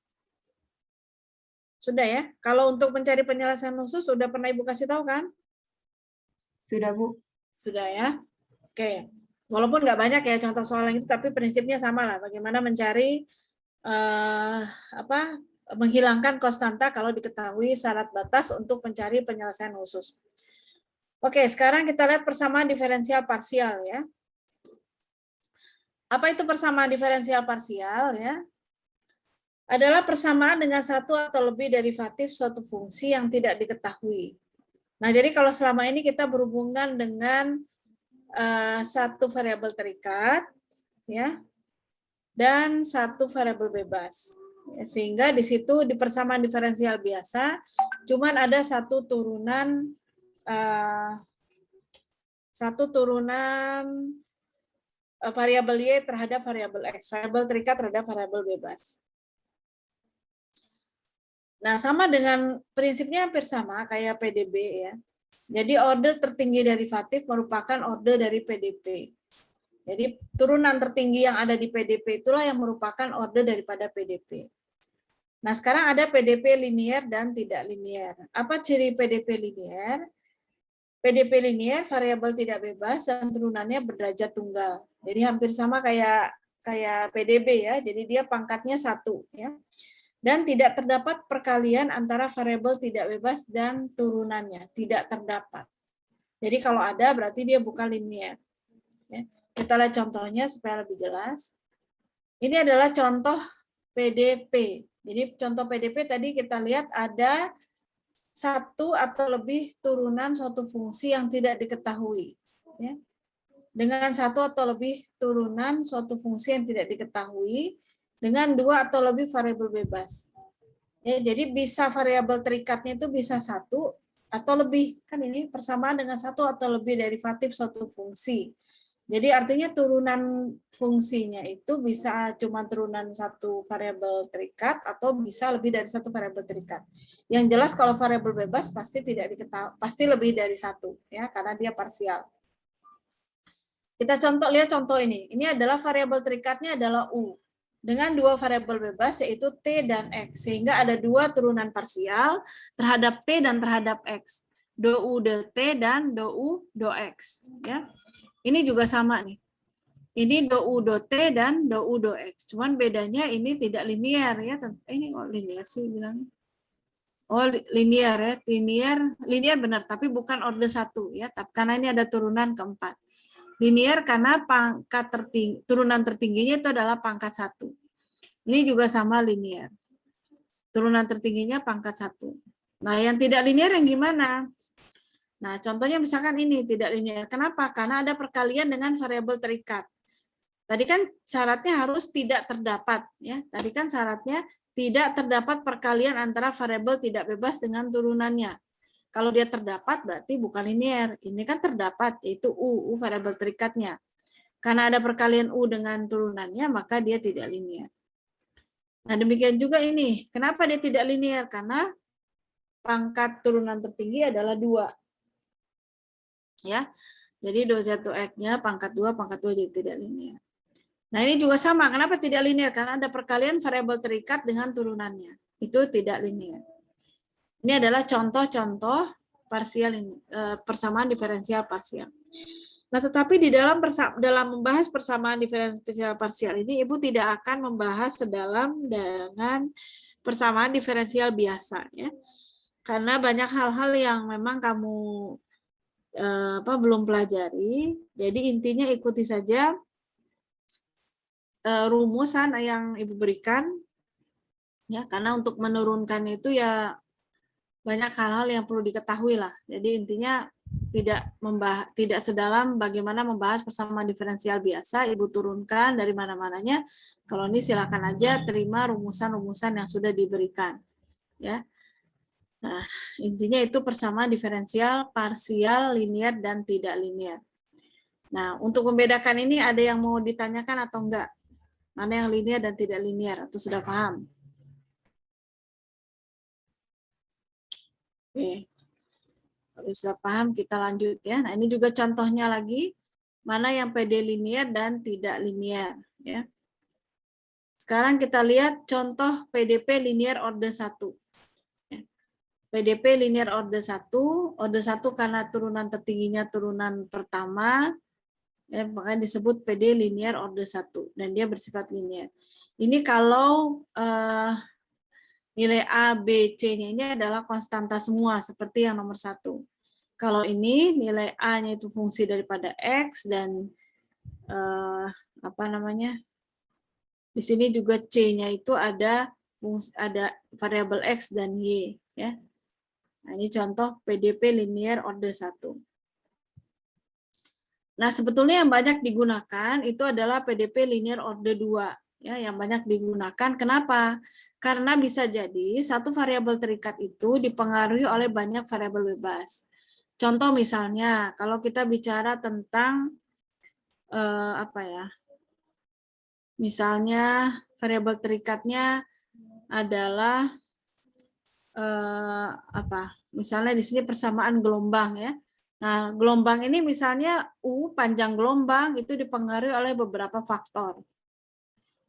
Sudah ya? Kalau untuk mencari penyelesaian khusus sudah pernah Ibu kasih tahu kan? Sudah, Bu. Sudah ya? Oke. Walaupun nggak banyak ya contoh soal yang itu, tapi prinsipnya sama lah. Bagaimana mencari menghilangkan konstanta kalau diketahui syarat batas untuk mencari penyelesaian khusus. Oke, sekarang kita lihat persamaan diferensial parsial ya. Apa itu persamaan diferensial parsial ya? Adalah persamaan dengan satu atau lebih derivatif suatu fungsi yang tidak diketahui. Nah, jadi kalau selama ini kita berhubungan dengan satu variabel terikat, ya, dan satu variabel bebas. Sehingga di situ di persamaan diferensial biasa, cuman ada satu turunan variabel Y terhadap variabel X, variabel terikat terhadap variabel bebas. Nah, sama dengan prinsipnya hampir sama kayak PDB ya. Jadi order tertinggi derivatif merupakan order dari PDP. Jadi turunan tertinggi yang ada di PDP itulah yang merupakan order daripada PDP. Nah, sekarang ada PDP linier dan tidak linier. Apa ciri PDP linier? PDP linier variabel tidak bebas dan turunannya berderajat tunggal. Jadi hampir sama kayak PDB ya. Jadi dia pangkatnya 1 ya. Dan tidak terdapat perkalian antara variabel tidak bebas dan turunannya, tidak terdapat. Jadi kalau ada berarti dia bukan linier. Ya. Kita lihat contohnya supaya lebih jelas. Ini adalah contoh PDP. Jadi contoh PDP tadi kita lihat ada satu atau lebih turunan suatu fungsi yang tidak diketahui. Ya. Dengan satu atau lebih turunan suatu fungsi yang tidak diketahui, dengan 2 atau lebih variabel bebas. Ya, jadi bisa variabel terikatnya itu bisa 1 atau lebih. Kan ini persamaan dengan 1 atau lebih derivatif suatu fungsi. Jadi artinya turunan fungsinya itu bisa cuma turunan 1 variabel terikat atau bisa lebih dari 1 variabel terikat. Yang jelas kalau variabel bebas pasti tidak diketahui, pasti lebih dari 1 ya, karena dia parsial. Kita lihat contoh ini. Ini adalah variabel terikatnya adalah U. Dengan 2 variabel bebas yaitu T dan X. Sehingga ada 2 turunan parsial terhadap T dan terhadap X. Do U do T dan do U do X. Ya. Ini juga sama nih. Ini do U do T dan do U do X. Cuman bedanya ini tidak linear ya. Ini kok linear sih bilangnya. Oh linear ya. Linear benar tapi bukan order 1 ya. Karena ini ada turunan keempat. Linear karena pangkat turunan tertingginya itu adalah pangkat 1. Ini juga sama linear. Turunan tertingginya pangkat 1. Nah, yang tidak linear yang gimana? Nah, contohnya misalkan ini tidak linear. Kenapa? Karena ada perkalian dengan variabel terikat. Tadi kan syaratnya harus tidak terdapat. Ya. Tadi kan syaratnya tidak terdapat perkalian antara variabel tidak bebas dengan turunannya. Kalau dia terdapat berarti bukan linear. Ini kan terdapat, yaitu U variabel terikatnya. Karena ada perkalian U dengan turunannya, maka dia tidak linear. Nah, demikian juga ini. Kenapa dia tidak linear? Karena pangkat turunan tertinggi adalah 2. Ya. Jadi do Z2X-nya pangkat 2 jadi tidak linear. Nah, ini juga sama. Kenapa tidak linear? Karena ada perkalian variabel terikat dengan turunannya. Itu tidak linear. Ini adalah contoh-contoh parsial ini, persamaan diferensial parsial. Nah, tetapi di dalam membahas persamaan diferensial parsial ini, Ibu tidak akan membahas sedalam dengan persamaan diferensial biasa, ya, karena banyak hal-hal yang memang kamu belum pelajari. Jadi intinya ikuti saja rumusan yang Ibu berikan, ya, karena untuk menurunkan itu ya banyak hal-hal yang perlu diketahui lah. Jadi intinya tidak sedalam bagaimana membahas persamaan diferensial biasa. Ibu turunkan dari mana-mananya. Kalau ini silakan aja terima rumusan-rumusan yang sudah diberikan. Ya. Nah, intinya itu persamaan diferensial, parsial, linier, dan tidak linier. Nah, untuk membedakan ini ada yang mau ditanyakan atau enggak? Mana yang linier dan tidak linier? Atau sudah paham? Oke. Kalau sudah paham, kita lanjut ya. Nah, ini juga contohnya lagi. Mana yang PD linier dan tidak linier. Ya. Sekarang kita lihat contoh PDP linier order 1. PDP linier order 1 karena turunan tertingginya turunan pertama, ya, makanya disebut PD linier order 1, dan dia bersifat linier. Ini kalau nilai A, B, C-nya ini adalah konstanta semua, seperti yang nomor 1. Kalau ini nilai A-nya itu fungsi daripada X, dan di sini juga C-nya itu ada variabel X dan Y. Ya. Nah, ini contoh PDP linier order 1. Nah, sebetulnya yang banyak digunakan itu adalah PDP linier order 2. Ya, yang banyak digunakan. Kenapa? Karena bisa jadi satu variabel terikat itu dipengaruhi oleh banyak variabel bebas. Contoh misalnya, kalau kita bicara tentang misalnya variabel terikatnya adalah misalnya di sini persamaan gelombang ya. Nah, gelombang ini misalnya U panjang gelombang itu dipengaruhi oleh beberapa faktor.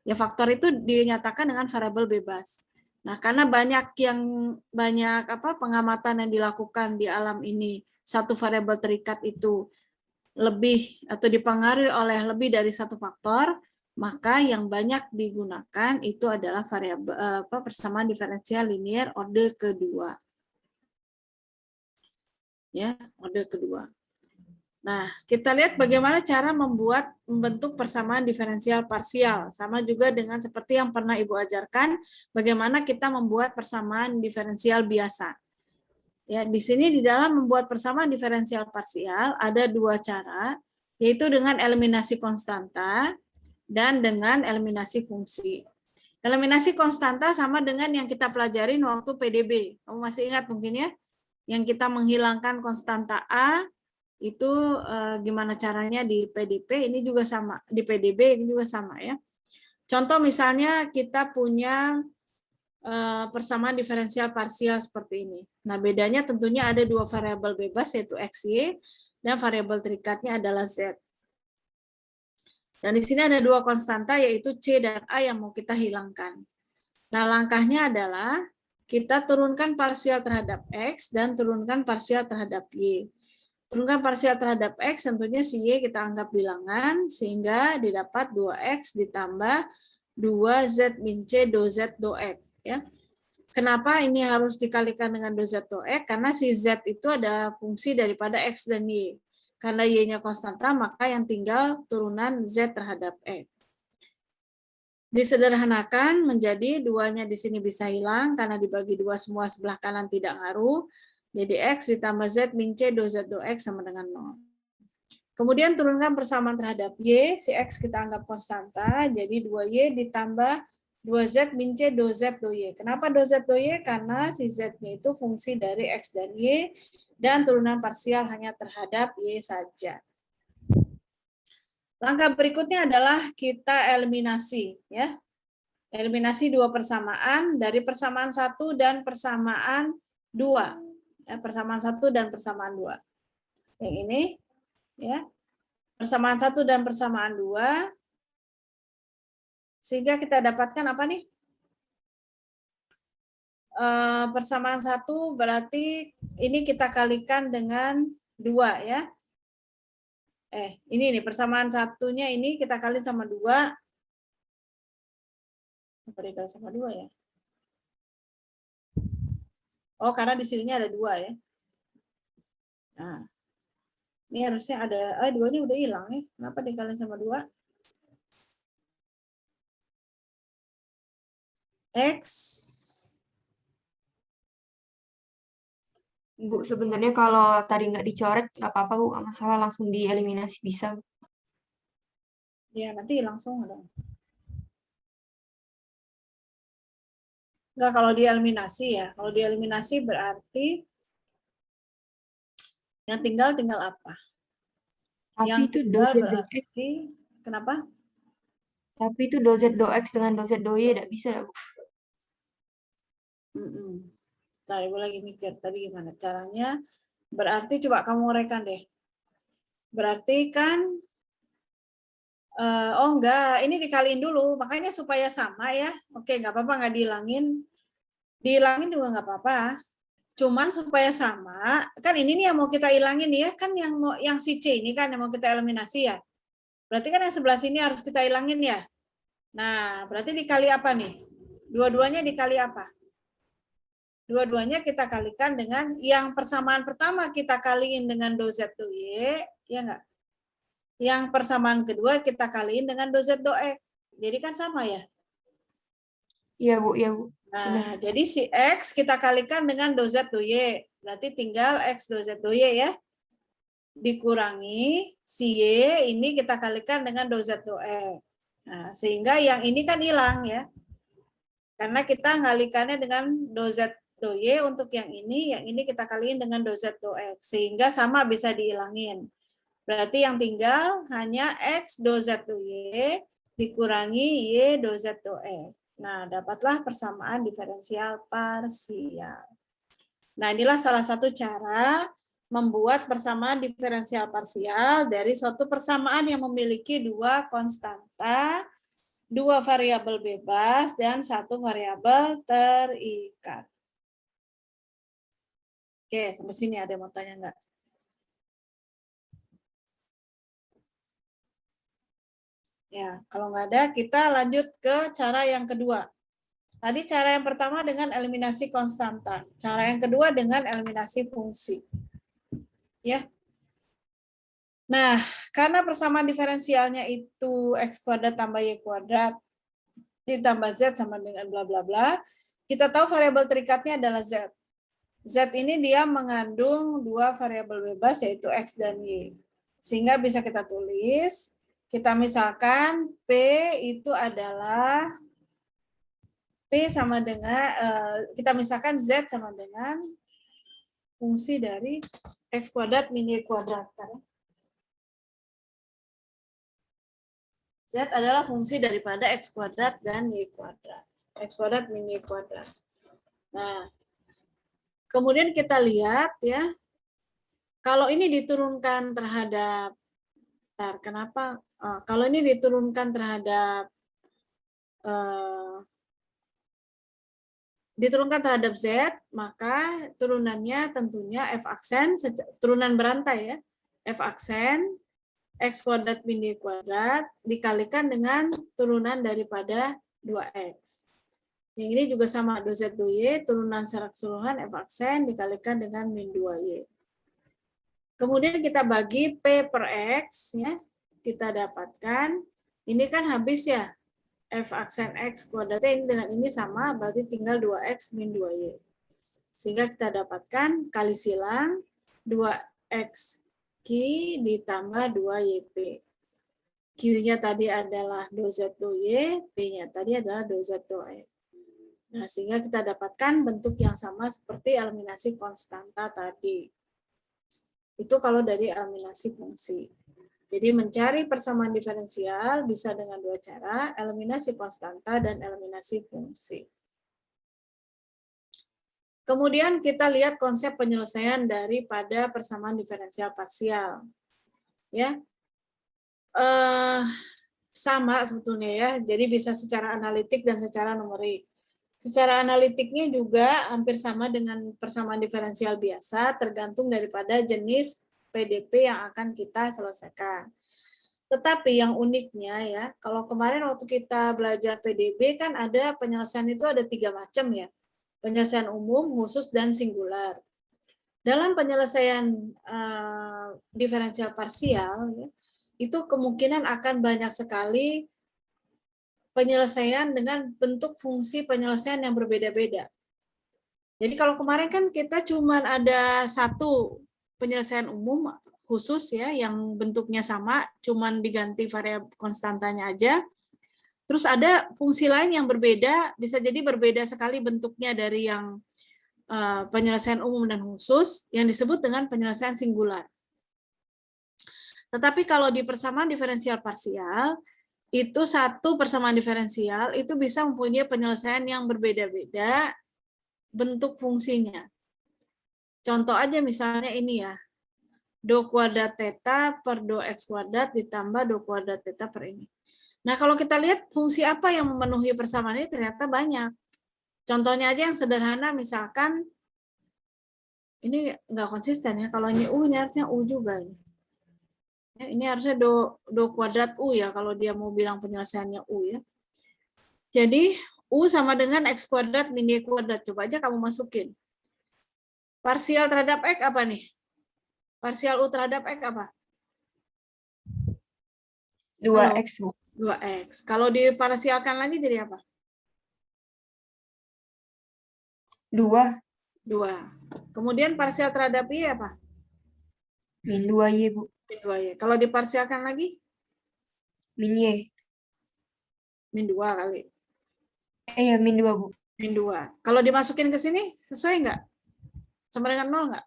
Ya, faktor itu dinyatakan dengan variabel bebas. Nah, karena banyak pengamatan yang dilakukan di alam ini, satu variabel terikat itu lebih atau dipengaruhi oleh lebih dari satu faktor, maka yang banyak digunakan itu adalah variabel persamaan diferensial linier order kedua. Ya, order kedua. Nah, kita lihat bagaimana cara membentuk persamaan diferensial parsial. Sama juga dengan seperti yang pernah Ibu ajarkan, bagaimana kita membuat persamaan diferensial biasa. Ya, di sini di dalam membuat persamaan diferensial parsial ada dua cara, yaitu dengan eliminasi konstanta dan dengan eliminasi fungsi. Eliminasi konstanta sama dengan yang kita pelajarin waktu PDB. Kamu masih ingat mungkin ya? Yang kita menghilangkan konstanta A, itu gimana caranya di PDP, ini juga sama. Di PDB ini juga sama ya. Contoh misalnya kita punya persamaan diferensial parsial seperti ini. Nah, bedanya tentunya ada dua variabel bebas, yaitu X, Y, dan variabel terikatnya adalah Z. Dan di sini ada dua konstanta, yaitu C dan A yang mau kita hilangkan. Nah, langkahnya adalah kita turunkan parsial terhadap X dan turunkan parsial terhadap Y. Turunkan parsial terhadap X, tentunya si Y kita anggap bilangan, sehingga didapat 2X ditambah 2Z min C do Z do X. Ya. Kenapa ini harus dikalikan dengan do Z do X? Karena si Z itu ada fungsi daripada X dan Y. Karena Y-nya konstanta, maka yang tinggal turunan Z terhadap X. Disederhanakan menjadi duanya di sini bisa hilang, karena dibagi dua semua sebelah kanan tidak ngaruh. Jadi X ditambah Z min C do Z do X sama dengan 0. Kemudian turunkan persamaan terhadap Y, si X kita anggap konstanta, jadi 2Y ditambah 2Z min C do Z do Y. Kenapa do Z do Y? Karena si Z-nya itu fungsi dari X dan Y, dan turunan parsial hanya terhadap Y saja. Langkah berikutnya adalah kita eliminasi. Ya. Eliminasi dua persamaan, dari persamaan 1 dan persamaan 2. Ya, persamaan 1 dan persamaan 2. Yang ini, ya, persamaan 1 dan persamaan 2, sehingga kita dapatkan apa nih? Persamaan 1 berarti ini kita kalikan dengan 2 ya. Ini nih persamaan satunya ini kita kali sama 2. Apa dikali sama 2 ya? Oh, karena di sininya ada 2 ya. Nah, ini harusnya ada, 2-nya udah hilang nih. Kenapa dikali sama 2? X. Bu, sebenarnya kalau tadi nggak dicoret, nggak apa-apa, Bu. Nggak masalah, langsung dieliminasi bisa. Ya, nanti langsung ada. Enggak, kalau dieliminasi ya. Kalau dieliminasi berarti yang tinggal apa? Tapi Yang itu tinggal do Z do X. berarti, kenapa? Tapi itu do Z do X dengan do Z do Y tidak bisa, Bu. Tadi Ibu lagi mikir tadi gimana caranya. Berarti coba kamu uraikan deh. Berarti kan, oh enggak, ini dikaliin dulu. Makanya supaya sama ya. Oke, nggak apa-apa, nggak dihilangin. Dihilangin juga nggak apa-apa. Cuman supaya sama, kan ini nih yang mau kita hilangin ya, kan yang si C ini kan yang mau kita eliminasi ya. Berarti kan yang sebelah sini harus kita hilangin ya. Nah, berarti dikali apa nih? Dua-duanya dikali apa? Dua-duanya kita kalikan dengan yang persamaan pertama kita kaliin dengan do Z do Y, ya enggak? Yang persamaan kedua kita kaliin dengan do Z do X. Jadi kan sama ya? Iya, Bu, iya, Bu. Nah, jadi si X kita kalikan dengan do Z do Y. Berarti tinggal X do Z do Y ya. Dikurangi si Y ini kita kalikan dengan do Z do X. Nah, sehingga yang ini kan hilang ya. Karena kita ngalikannya dengan do Z do Y untuk yang ini kita kaliin dengan do Z do X. Sehingga sama bisa dihilangin. Berarti yang tinggal hanya X do Z do Y dikurangi Y do Z do X. Nah, dapatlah persamaan diferensial parsial. Nah, inilah salah satu cara membuat persamaan diferensial parsial dari suatu persamaan yang memiliki dua konstanta, dua variabel bebas, dan satu variabel terikat. Oke, sampai sini ada yang mau tanya enggak? Ya, kalau nggak ada, kita lanjut ke cara yang kedua. Tadi cara yang pertama dengan eliminasi konstanta. Cara yang kedua dengan eliminasi fungsi. Ya. Nah, karena persamaan diferensialnya itu X kuadrat tambah Y kuadrat ditambah Z sama dengan bla bla bla, kita tahu variabel terikatnya adalah Z. Z ini dia mengandung dua variabel bebas yaitu X dan Y. Sehingga bisa kita tulis, kita misalkan P itu adalah P sama dengan, kita misalkan Z sama dengan fungsi dari X kuadrat min Y kuadrat. Z adalah fungsi daripada X kuadrat dan Y kuadrat. X kuadrat min Y kuadrat. Nah, kemudian kita lihat ya, kalau ini diturunkan terhadap, kenapa? Kalau ini diturunkan terhadap Z, maka turunannya tentunya F aksen, turunan berantai ya, F aksen, X kuadrat min Y kuadrat, dikalikan dengan turunan daripada 2X. Yang ini juga sama, do Z do Y, turunan secara keseluruhan F aksen, dikalikan dengan min 2Y. Kemudian kita bagi P per X, ya, kita dapatkan, ini kan habis ya, F aksen X kuadratnya ini dengan ini sama, berarti tinggal 2X min 2Y. Sehingga kita dapatkan kali silang 2X Q ditambah 2YP. Q-nya tadi adalah do Z do Y, P-nya tadi adalah do Z do X. Nah, sehingga kita dapatkan bentuk yang sama seperti eliminasi konstanta tadi. Itu kalau dari eliminasi fungsi. Jadi mencari persamaan diferensial bisa dengan dua cara, eliminasi konstanta dan eliminasi fungsi. Kemudian kita lihat konsep penyelesaian daripada persamaan diferensial parsial. Ya, sama sebetulnya ya, jadi bisa secara analitik dan secara numerik. Secara analitiknya juga hampir sama dengan persamaan diferensial biasa, tergantung daripada jenis PDP yang akan kita selesaikan. Tetapi yang uniknya ya, kalau kemarin waktu kita belajar PDB kan ada penyelesaian itu ada 3 macam ya. Penyelesaian umum, khusus, dan singular. Dalam penyelesaian diferensial parsial, ya, itu kemungkinan akan banyak sekali penyelesaian dengan bentuk fungsi penyelesaian yang berbeda-beda. Jadi kalau kemarin kan kita cuma ada satu penyelesaian umum khusus ya yang bentuknya sama, cuman diganti variabel konstantanya aja. Terus ada fungsi lain yang berbeda, bisa jadi berbeda sekali bentuknya dari yang penyelesaian umum dan khusus, yang disebut dengan penyelesaian singular. Tetapi kalau di persamaan diferensial parsial, itu satu persamaan diferensial itu bisa mempunyai penyelesaian yang berbeda-beda bentuk fungsinya. Contoh aja misalnya ini ya, do kuadrat theta per do x kuadrat ditambah do kuadrat theta per ini. Nah, kalau kita lihat fungsi apa yang memenuhi persamaan ini ternyata banyak. Contohnya aja yang sederhana, misalkan ini nggak konsisten ya. Kalau ini U, ini harusnya U juga. Ini harusnya do kuadrat U ya, kalau dia mau bilang penyelesaiannya U ya. Jadi U sama dengan X kuadrat min Y kuadrat. Coba aja kamu masukin. Parsial terhadap X apa nih? Parsial U terhadap X apa? 2x, Bu. 2x. Kalau diparsialkan lagi jadi apa? 2 2. Kemudian parsial terhadap Y apa? min 2y, Bu. Min 2Y. Kalau diparsialkan lagi? Min y. Min 2 kali. Ya, min 2, Bu. Min 2. Kalau dimasukin ke sini, sesuai nggak? Sama dengan 0 nggak?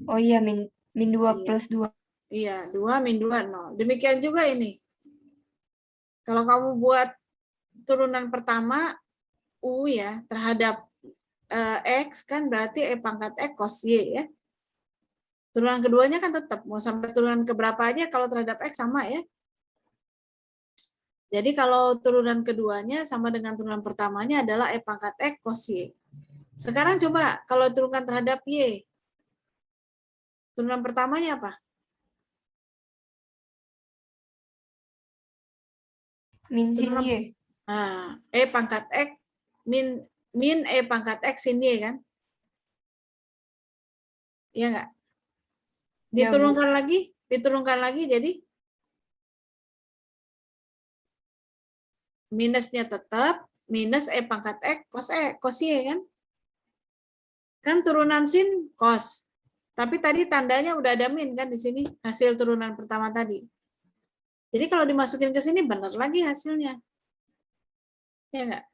Oh iya, min 2 plus 2. Iya, 2 min 2, 0. Demikian juga ini. Kalau kamu buat turunan pertama, U ya, terhadap X, kan berarti E pangkat X cos Y ya. Turunan keduanya kan tetap, mau sampai turunan keberapa aja kalau terhadap X sama ya. Jadi kalau turunan keduanya sama dengan turunan pertamanya adalah E pangkat X cos Y. Sekarang coba kalau turunkan terhadap Y. Turunan pertamanya apa? Min sin y. Nah, E pangkat X min E pangkat X sin Y kan? Iya nggak? Diturunkan lagi jadi minusnya tetap minus E pangkat X cos Y kan? Kan turunan sin cos. Tapi tadi tandanya udah ada min kan di sini hasil turunan pertama tadi. Jadi kalau dimasukin ke sini benar lagi hasilnya. Ya enggak?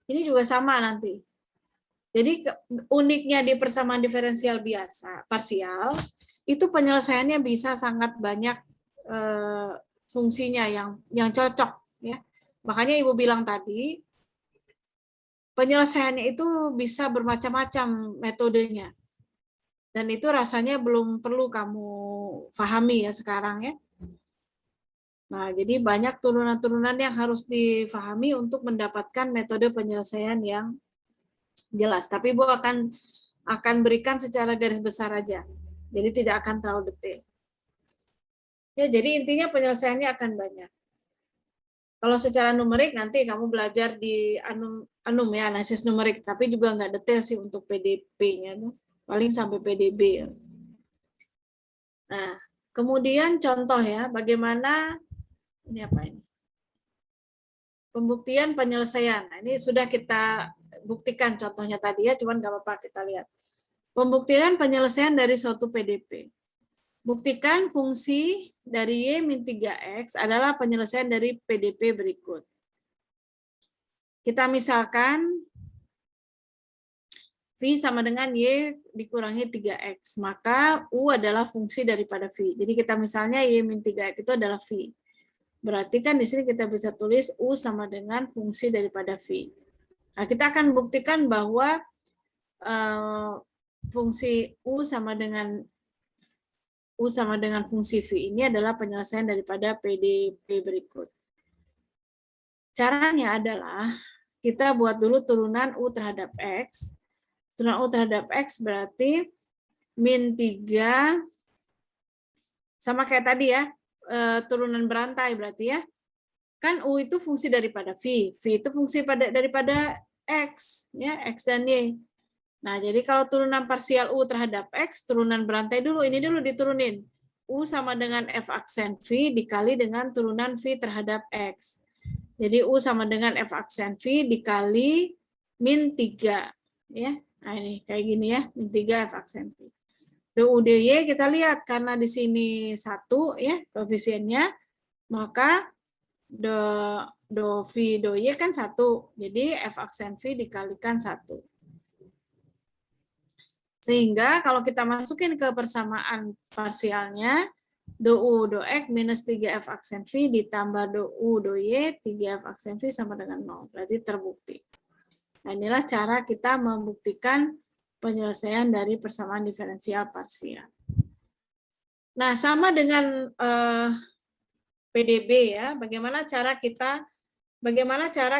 Ini juga sama nanti. Jadi uniknya di persamaan diferensial biasa, parsial, itu penyelesaiannya bisa sangat banyak fungsinya yang cocok ya. Makanya Ibu bilang tadi penyelesaiannya itu bisa bermacam-macam metodenya. Dan itu rasanya belum perlu kamu pahami ya sekarang ya. Nah, jadi banyak turunan-turunan yang harus difahami untuk mendapatkan metode penyelesaian yang jelas. Tapi Ibu akan berikan secara garis besar aja. Jadi tidak akan terlalu detail. Ya, jadi intinya penyelesaiannya akan banyak. Kalau secara numerik nanti kamu belajar di anum ya, analisis numerik, tapi juga nggak detail sih untuk PDP-nya. Paling sampai PDB. Nah, kemudian contoh ya, bagaimana ini apa ini? Pembuktian penyelesaian. Nah, ini sudah kita buktikan contohnya tadi ya, cuman nggak apa-apa kita lihat. Pembuktian penyelesaian dari suatu PDP. Buktikan fungsi dari Y min 3X adalah penyelesaian dari PDP berikut. Kita misalkan V sama dengan Y dikurangi 3X, maka U adalah fungsi daripada V. Jadi kita misalnya Y min 3X itu adalah V. Berarti kan di sini kita bisa tulis U sama dengan fungsi daripada V. Nah, kita akan buktikan bahwa fungsi U sama dengan fungsi V ini adalah penyelesaian daripada PDP berikut. Caranya adalah kita buat dulu turunan U terhadap X. Turunan U terhadap X berarti min 3 sama kayak tadi ya, turunan berantai berarti ya. Kan U itu fungsi daripada V. V itu fungsi daripada X, ya, X dan Y. Nah, jadi kalau turunan parsial U terhadap X, turunan berantai dulu, ini dulu diturunin. U sama dengan F aksen V dikali dengan turunan V terhadap X. Jadi U sama dengan F aksen V dikali min 3. Ya. Nah, ini kayak gini ya, min 3 F aksen V. DUDY kita lihat, karena di sini 1 ya koefisiennya, maka do V do Y kan 1. Jadi F aksen V dikalikan 1. Sehingga kalau kita masukin ke persamaan parsialnya, do U do X minus 3F aksen V ditambah do U do Y, 3F aksen V sama dengan 0. Berarti terbukti. Nah, inilah cara kita membuktikan penyelesaian dari persamaan diferensial parsial. Nah, sama dengan PDB ya, bagaimana cara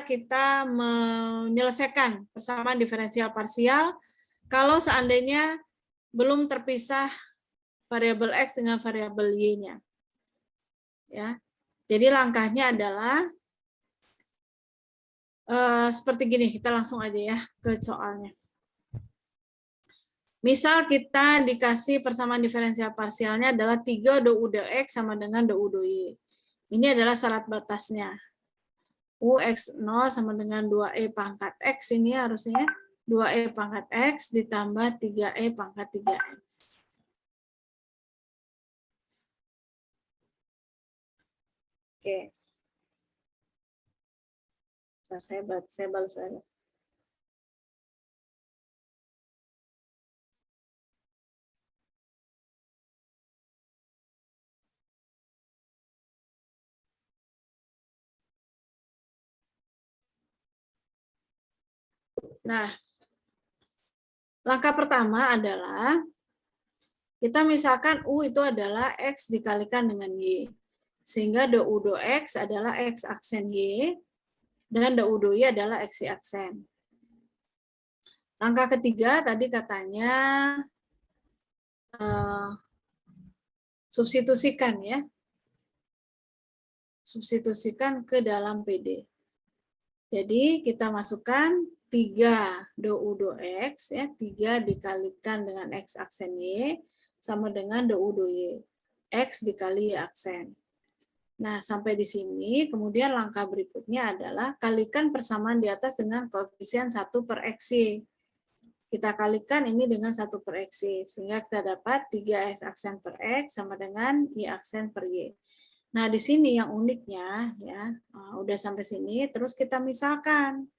kita menyelesaikan persamaan diferensial parsial kalau seandainya belum terpisah variabel X dengan variabel Y-nya. Ya. Jadi langkahnya adalah seperti gini, kita langsung aja ya ke soalnya. Misal kita dikasih persamaan diferensial parsialnya adalah 3 do U do X sama dengan do U do Y. Ini adalah syarat batasnya. UX0 sama dengan 2E pangkat X, ini harusnya 2E pangkat X ditambah 3E pangkat 3X. Oke. Nah, saya balas lagi. Nah, langkah pertama adalah kita misalkan U itu adalah X dikalikan dengan Y. Sehingga do U do X adalah X aksen Y, dan do U do Y adalah X Y aksen. Langkah ketiga tadi katanya substitusikan ya. Substitusikan ke dalam PD. Jadi kita masukkan 3 do U do X, ya, 3 dikalikan dengan X aksen Y, sama dengan do U do Y. X dikali Y aksen. Nah, sampai di sini, kemudian langkah berikutnya adalah kalikan persamaan di atas dengan koefisien 1 per XY. Kita kalikan ini dengan 1 per XY, sehingga kita dapat 3X aksen per X sama dengan Y aksen per Y. Nah, di sini yang uniknya, ya, udah sampai sini, terus kita misalkan.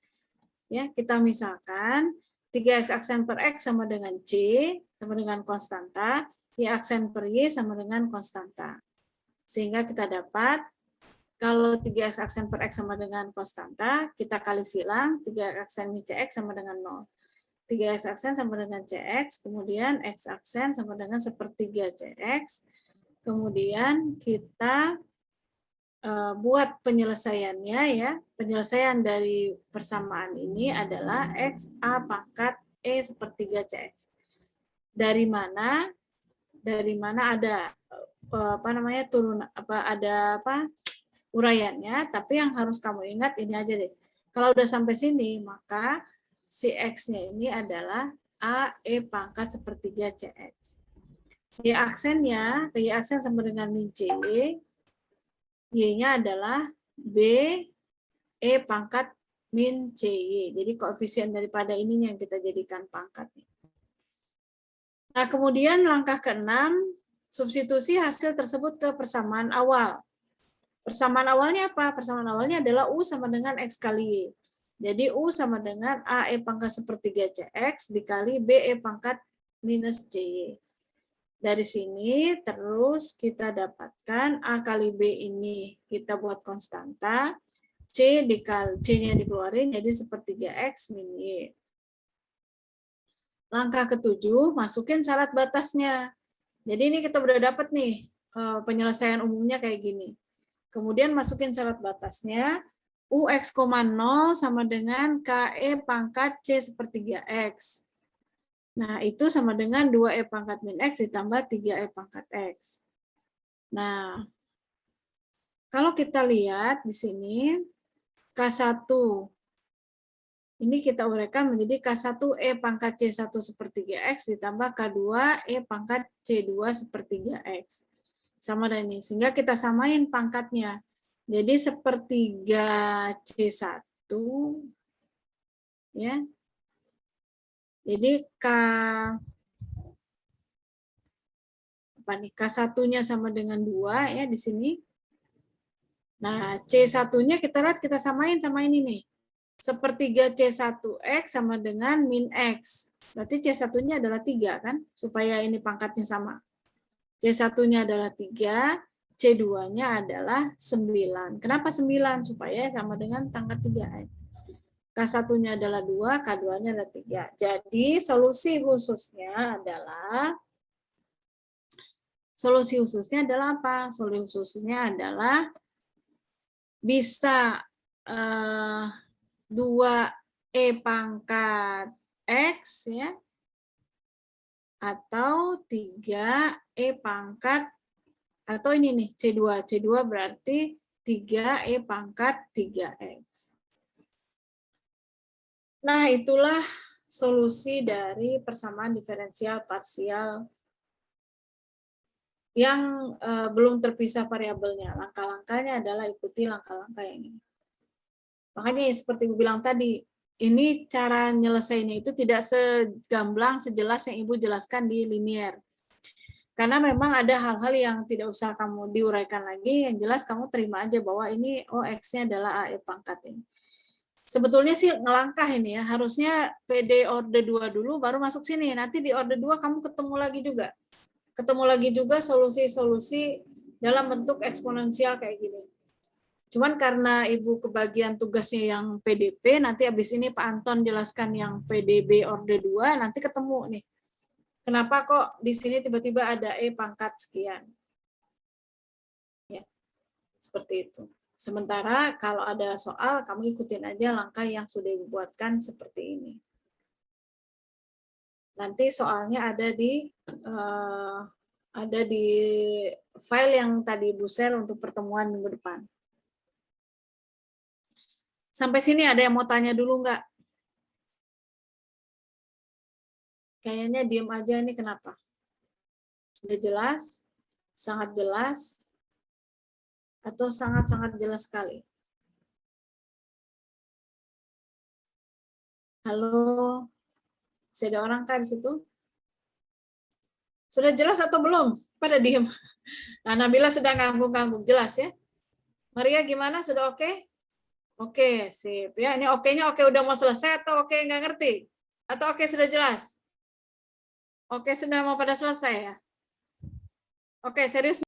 Ya, kita misalkan 3X aksen per X sama dengan C, sama dengan konstanta, Y aksen per Y sama dengan konstanta. Sehingga kita dapat, kalau 3X aksen per X sama dengan konstanta, kita kali silang, 3X aksen CX sama dengan 0. 3X aksen sama dengan CX, kemudian X aksen sama dengan sepertiga CX, kemudian kita buat penyelesaiannya ya. Penyelesaian dari persamaan ini adalah X A pangkat E sepertiga CX. Dari mana? Dari mana ada uraiannya, tapi yang harus kamu ingat ini aja deh. Kalau udah sampai sini, maka si X-nya ini adalah A E pangkat sepertiga CX. Y aksennya, Y aksen sama dengan min C, Y-nya adalah B E pangkat min CY. Jadi koefisien daripada ininya yang kita jadikan pangkat. Nah, kemudian langkah ke-6, substitusi hasil tersebut ke persamaan awal. Persamaan awalnya apa? Persamaan awalnya adalah U sama dengan X kali Y. Jadi U sama dengan A E pangkat sepertiga CX dikali B E pangkat minus CY. Dari sini terus kita dapatkan A kali B ini kita buat konstanta, C dikali C-nya dikeluarin jadi sepertiga X min Y. Langkah ke-7, masukin syarat batasnya. Jadi ini kita udah dapat nih penyelesaian umumnya kayak gini. Kemudian masukin syarat batasnya, UX, 0 sama dengan KE pangkat C sepertiga X. Nah, itu sama dengan 2E pangkat min X ditambah 3E pangkat X. Nah, kalau kita lihat di sini, K1, ini kita uraikan menjadi K1E pangkat C1 sepertiga X ditambah K2E pangkat C2 sepertiga X. Sama dengan ini, sehingga kita samain pangkatnya. Jadi sepertiga C1, ya. Jadi K1-nya sama dengan 2 ya di sini. Nah, C1-nya kita lihat, kita samain sama ini nih. Sepertiga C1X sama dengan min X. Berarti C1-nya adalah 3 kan? Supaya ini pangkatnya sama. C1-nya adalah 3, C2-nya adalah 9. Kenapa 9? Supaya sama dengan pangkat 3X. K1-nya adalah 2, K2-nya adalah 3. Jadi solusi khususnya adalah apa? Solusi khususnya adalah bisa 2E pangkat X ya, atau 3E pangkat, atau ini nih C2. C2 berarti 3E pangkat 3X. Nah, itulah solusi dari persamaan diferensial parsial yang belum terpisah variabelnya. Langkah-langkahnya adalah ikuti langkah-langkah yang ini. Makanya seperti Ibu bilang tadi, ini cara nyelesainnya itu tidak segamblang, sejelas yang Ibu jelaskan di linier. Karena memang ada hal-hal yang tidak usah kamu diuraikan lagi, yang jelas kamu terima aja bahwa ini X-nya adalah AE pangkat ini. Sebetulnya sih ngelangkah ini ya, harusnya PD orde 2 dulu baru masuk sini. Nanti di orde 2 kamu ketemu lagi juga solusi-solusi dalam bentuk eksponensial kayak gini. Cuman karena Ibu kebagian tugasnya yang PDP, nanti habis ini Pak Anton jelaskan yang PDB orde 2, nanti ketemu nih. Kenapa kok di sini tiba-tiba ada E pangkat sekian? Ya, seperti itu. Sementara kalau ada soal, kamu ikutin aja langkah yang sudah dibuatkan seperti ini. Nanti soalnya ada di file yang tadi Ibu share untuk pertemuan minggu depan. Sampai sini ada yang mau tanya dulu nggak? Kayaknya diem aja, ini kenapa? Sudah jelas? Sangat jelas? Atau sangat-sangat jelas sekali? Halo? Masih ada orang kah di situ? Sudah jelas atau belum? Pada diem. Nah, Nabila sudah ngangguk-ngangguk, jelas ya? Maria gimana? Sudah oke? Oke, sip. Ya, ini oke-nya oke udah mau selesai atau oke nggak ngerti? Atau oke sudah jelas? Oke sudah mau pada selesai ya? Oke, serius.